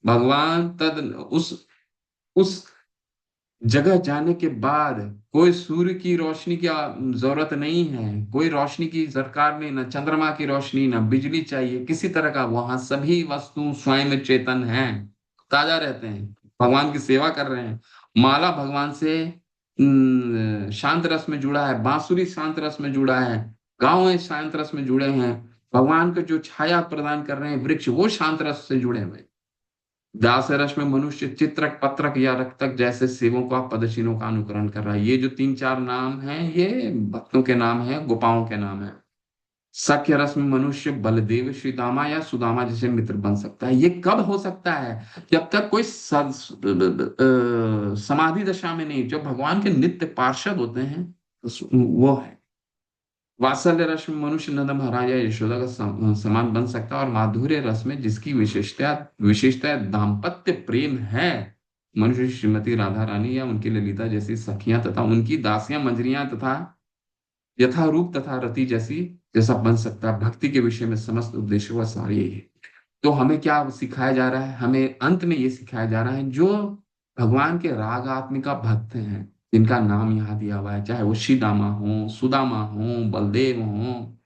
Speaker 1: भगवान तद उस जगह जाने के बाद कोई सूर्य की रोशनी की जरूरत नहीं है, कोई रोशनी की दरकार नहीं, ना चंद्रमा की रोशनी, ना बिजली चाहिए किसी तरह का। वहां सभी वस्तु स्वयं चेतन हैं, ताजा रहते हैं, भगवान की सेवा कर रहे हैं। माला भगवान से शांत रस में जुड़ा है, बांसुरी शांत रस में जुड़ा है, गांव शांत रस में जुड़े हैं, भगवान को जो छाया प्रदान कर रहे हैं वृक्ष, वो शांत रस से जुड़े हुए हैं। दास रस में मनुष्य चित्रक पत्रक या रक्तक जैसे सेवों का पदचिन्हों का अनुकरण कर रहा है। ये जो 3-4 नाम हैं, ये भक्तों के नाम हैं, गोपाओं के नाम हैं। सख्य रस में मनुष्य बलदेव श्री दामा या सुदामा जैसे मित्र बन सकता है। ये कब हो सकता है? जब तक कोई समाधि दशा में नहीं, जब भगवान के नित्य पार्षद होते हैं वो है। वात्सल्य रस में मनुष्य नंद महाराज या यशोदा का समान बन सकता है, और माधुर्य रस में जिसकी विशेषता दाम्पत्य प्रेम है, मनुष्य श्रीमती राधा रानी या उनकी ललिता जैसी सखियां तथा उनकी दासियां मंजरियां तथा यथारूप तथा रति जैसा बन सकता है। भक्ति के विषय में समस्त उद्देश्य व सार यही है। तो हमें क्या सिखाया जा रहा है? हमें अंत में ये सिखाया जा रहा है, जो भगवान के राग आत्मिका भक्त हैं, जिनका नाम यहाँ दिया हुआ है, चाहे वो श्रीदामा हो, सुदामा हो, बलदेव हो,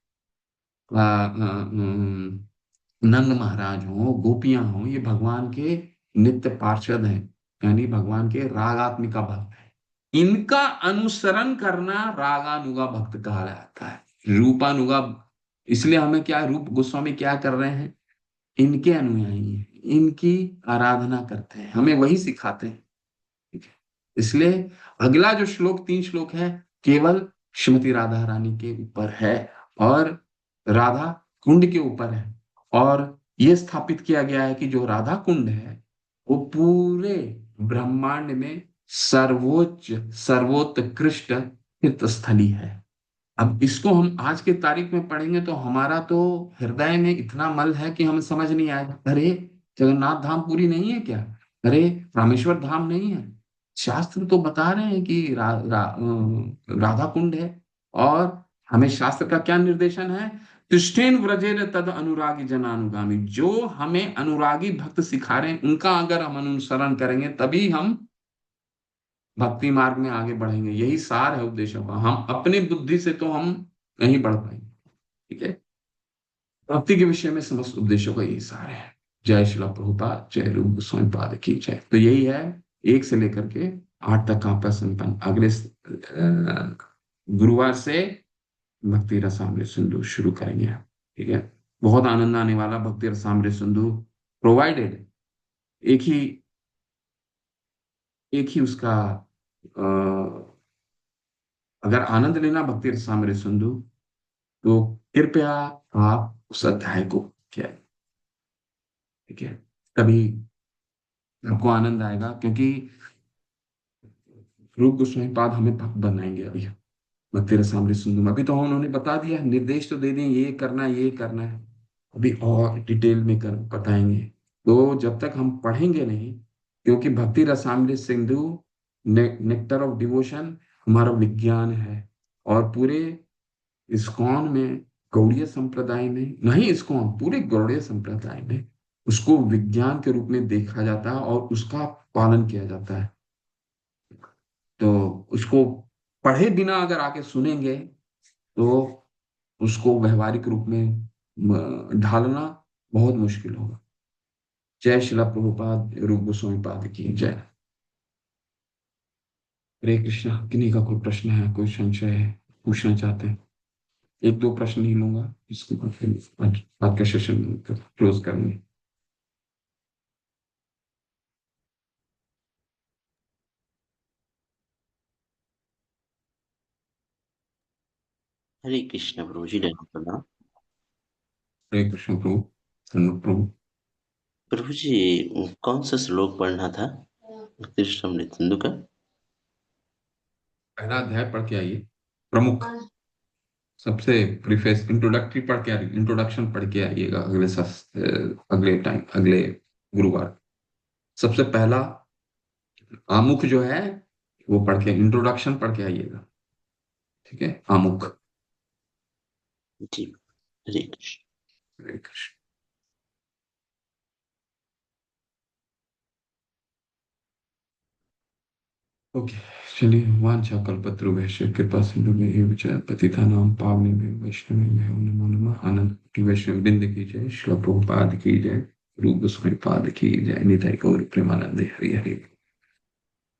Speaker 1: नंद महाराज हो, गोपियां हो, ये भगवान के नित्य पार्षद हैं, यानी भगवान के रागात्मिका भक्त हैं। इनका अनुसरण करना रागानुगा भक्त कहा जाता है। रूपानुगा, इसलिए हमें क्या, रूप गोस्वामी क्या कर रहे हैं? इनके अनुयायी हैं, इनकी आराधना करते हैं, हमें वही सिखाते हैं। ठीक है, इसलिए अगला जो श्लोक 3 श्लोक है, केवल श्रीमती राधा रानी के ऊपर है और राधा कुंड के ऊपर है। और यह स्थापित किया गया है कि जो राधा कुंड है वो पूरे ब्रह्मांड में सर्वोच्च सर्वोत्कृष्ट तीर्थ स्थली है। अब इसको हम आज के तारीख में पढ़ेंगे तो हमारा तो हृदय में इतना मल है कि हमें समझ नहीं आएगा, अरे जगन्नाथ धाम पूरी नहीं है क्या? अरे रामेश्वर धाम नहीं है? शास्त्र तो बता रहे हैं कि राधा कुंड है। और हमें शास्त्र का क्या निर्देशन है? तिष्ठेन व्रजेन तद अनुरागी जनानुगामी। जो हमें अनुरागी भक्त सिखा रहे हैं उनका अगर हम अनुसरण करेंगे तभी हम भक्ति मार्ग में आगे बढ़ेंगे। यही सार है उपदेशों का। हम अपनी बुद्धि से तो हम नहीं बढ़ पाएंगे। ठीक है। भक्ति के विषय में समस्त उपदेशों का यही सार है। जय श्रील प्रभुपाद, जय रूप गोस्वामी पाद की जय। तो यही है, 1 से लेकर के 8 तक का आपका संपन्न। अगले गुरुवार से भक्ति रसामृत सिंधु शुरू करेंगे। ठीक है। बहुत आनंद आने वाला। भक्ति रसामृत सिंधु प्रोवाइडेड एक ही उसका अगर आनंद लेना भक्ति रसामृत सिंधु, तो कृपया आप उस अध्याय को क्या, ठीक है, तभी आपको आनंद आएगा। क्योंकि रूप गोस्वामी पाद हमें भक्त बनाएंगे अभी भक्ति रसामृत सिंधु में। अभी तो उन्होंने बता दिया, निर्देश तो दे दिए, ये करना है ये करना है। अभी और डिटेल में कर बताएंगे। तो जब तक हम पढ़ेंगे नहीं, क्योंकि भक्ति Rasamrita Sindhu nectar of devotion हमारा विज्ञान है। और पूरे इस्कॉन में, गौड़ीय संप्रदाय में नहीं, इस्कॉन पूरे गौड़ीय संप्रदाय में उसको विज्ञान के रूप में देखा जाता है और उसका पालन किया जाता है। तो उसको पढ़े बिना अगर आके सुनेंगे तो उसको व्यवहारिक रूप में ढालना बहुत मुश्किल होगा। जय शिला प्रभुपाद, रूप गोस्वामी पाद की जय। हरे कृष्णा। किन्हीं का कोई प्रश्न है, कोई संशय है, पूछना चाहते हैं? 1-2 प्रश्न ही लूंगा, इसके बाद फिर आज का सेशन क्लोज करेंगे।
Speaker 4: हरे कृष्ण प्रभु जी। प्रणाम
Speaker 1: हरे कृष्ण प्रभु, धन्यवाद प्रभु।
Speaker 4: प्रभु जी, कौन सा श्लोक पढ़ना था कृष्णामृत सिंधु का?
Speaker 1: पहला अध्याय पढ़ के आइए, प्रमुख सबसे प्रीफेस इंट्रोडक्टरी पढ़ के आइए, इंट्रोडक्शन पढ़ के आइएगा अगले गुरुवार। सबसे पहला आमुख जो है वो पढ़ के, इंट्रोडक्शन पढ़ के आइएगा। ठीक है, आमुख।
Speaker 4: जी, हरे कृष्ण।
Speaker 1: हरे कृष्ण। ओके, चलिए। वांछा कल्पतरुभ्यश्च कृपा सिंधुभ्यः च पतितानां पावनेभ्यो वैष्णवेभ्यो नमो नमः। आनंद की वैष्णव बिंद की जय, श्रील प्रभुपाद की जय, रूप गोस्वामी पाद की जय। निताई गौर प्रेमानंदे। हरि हरि।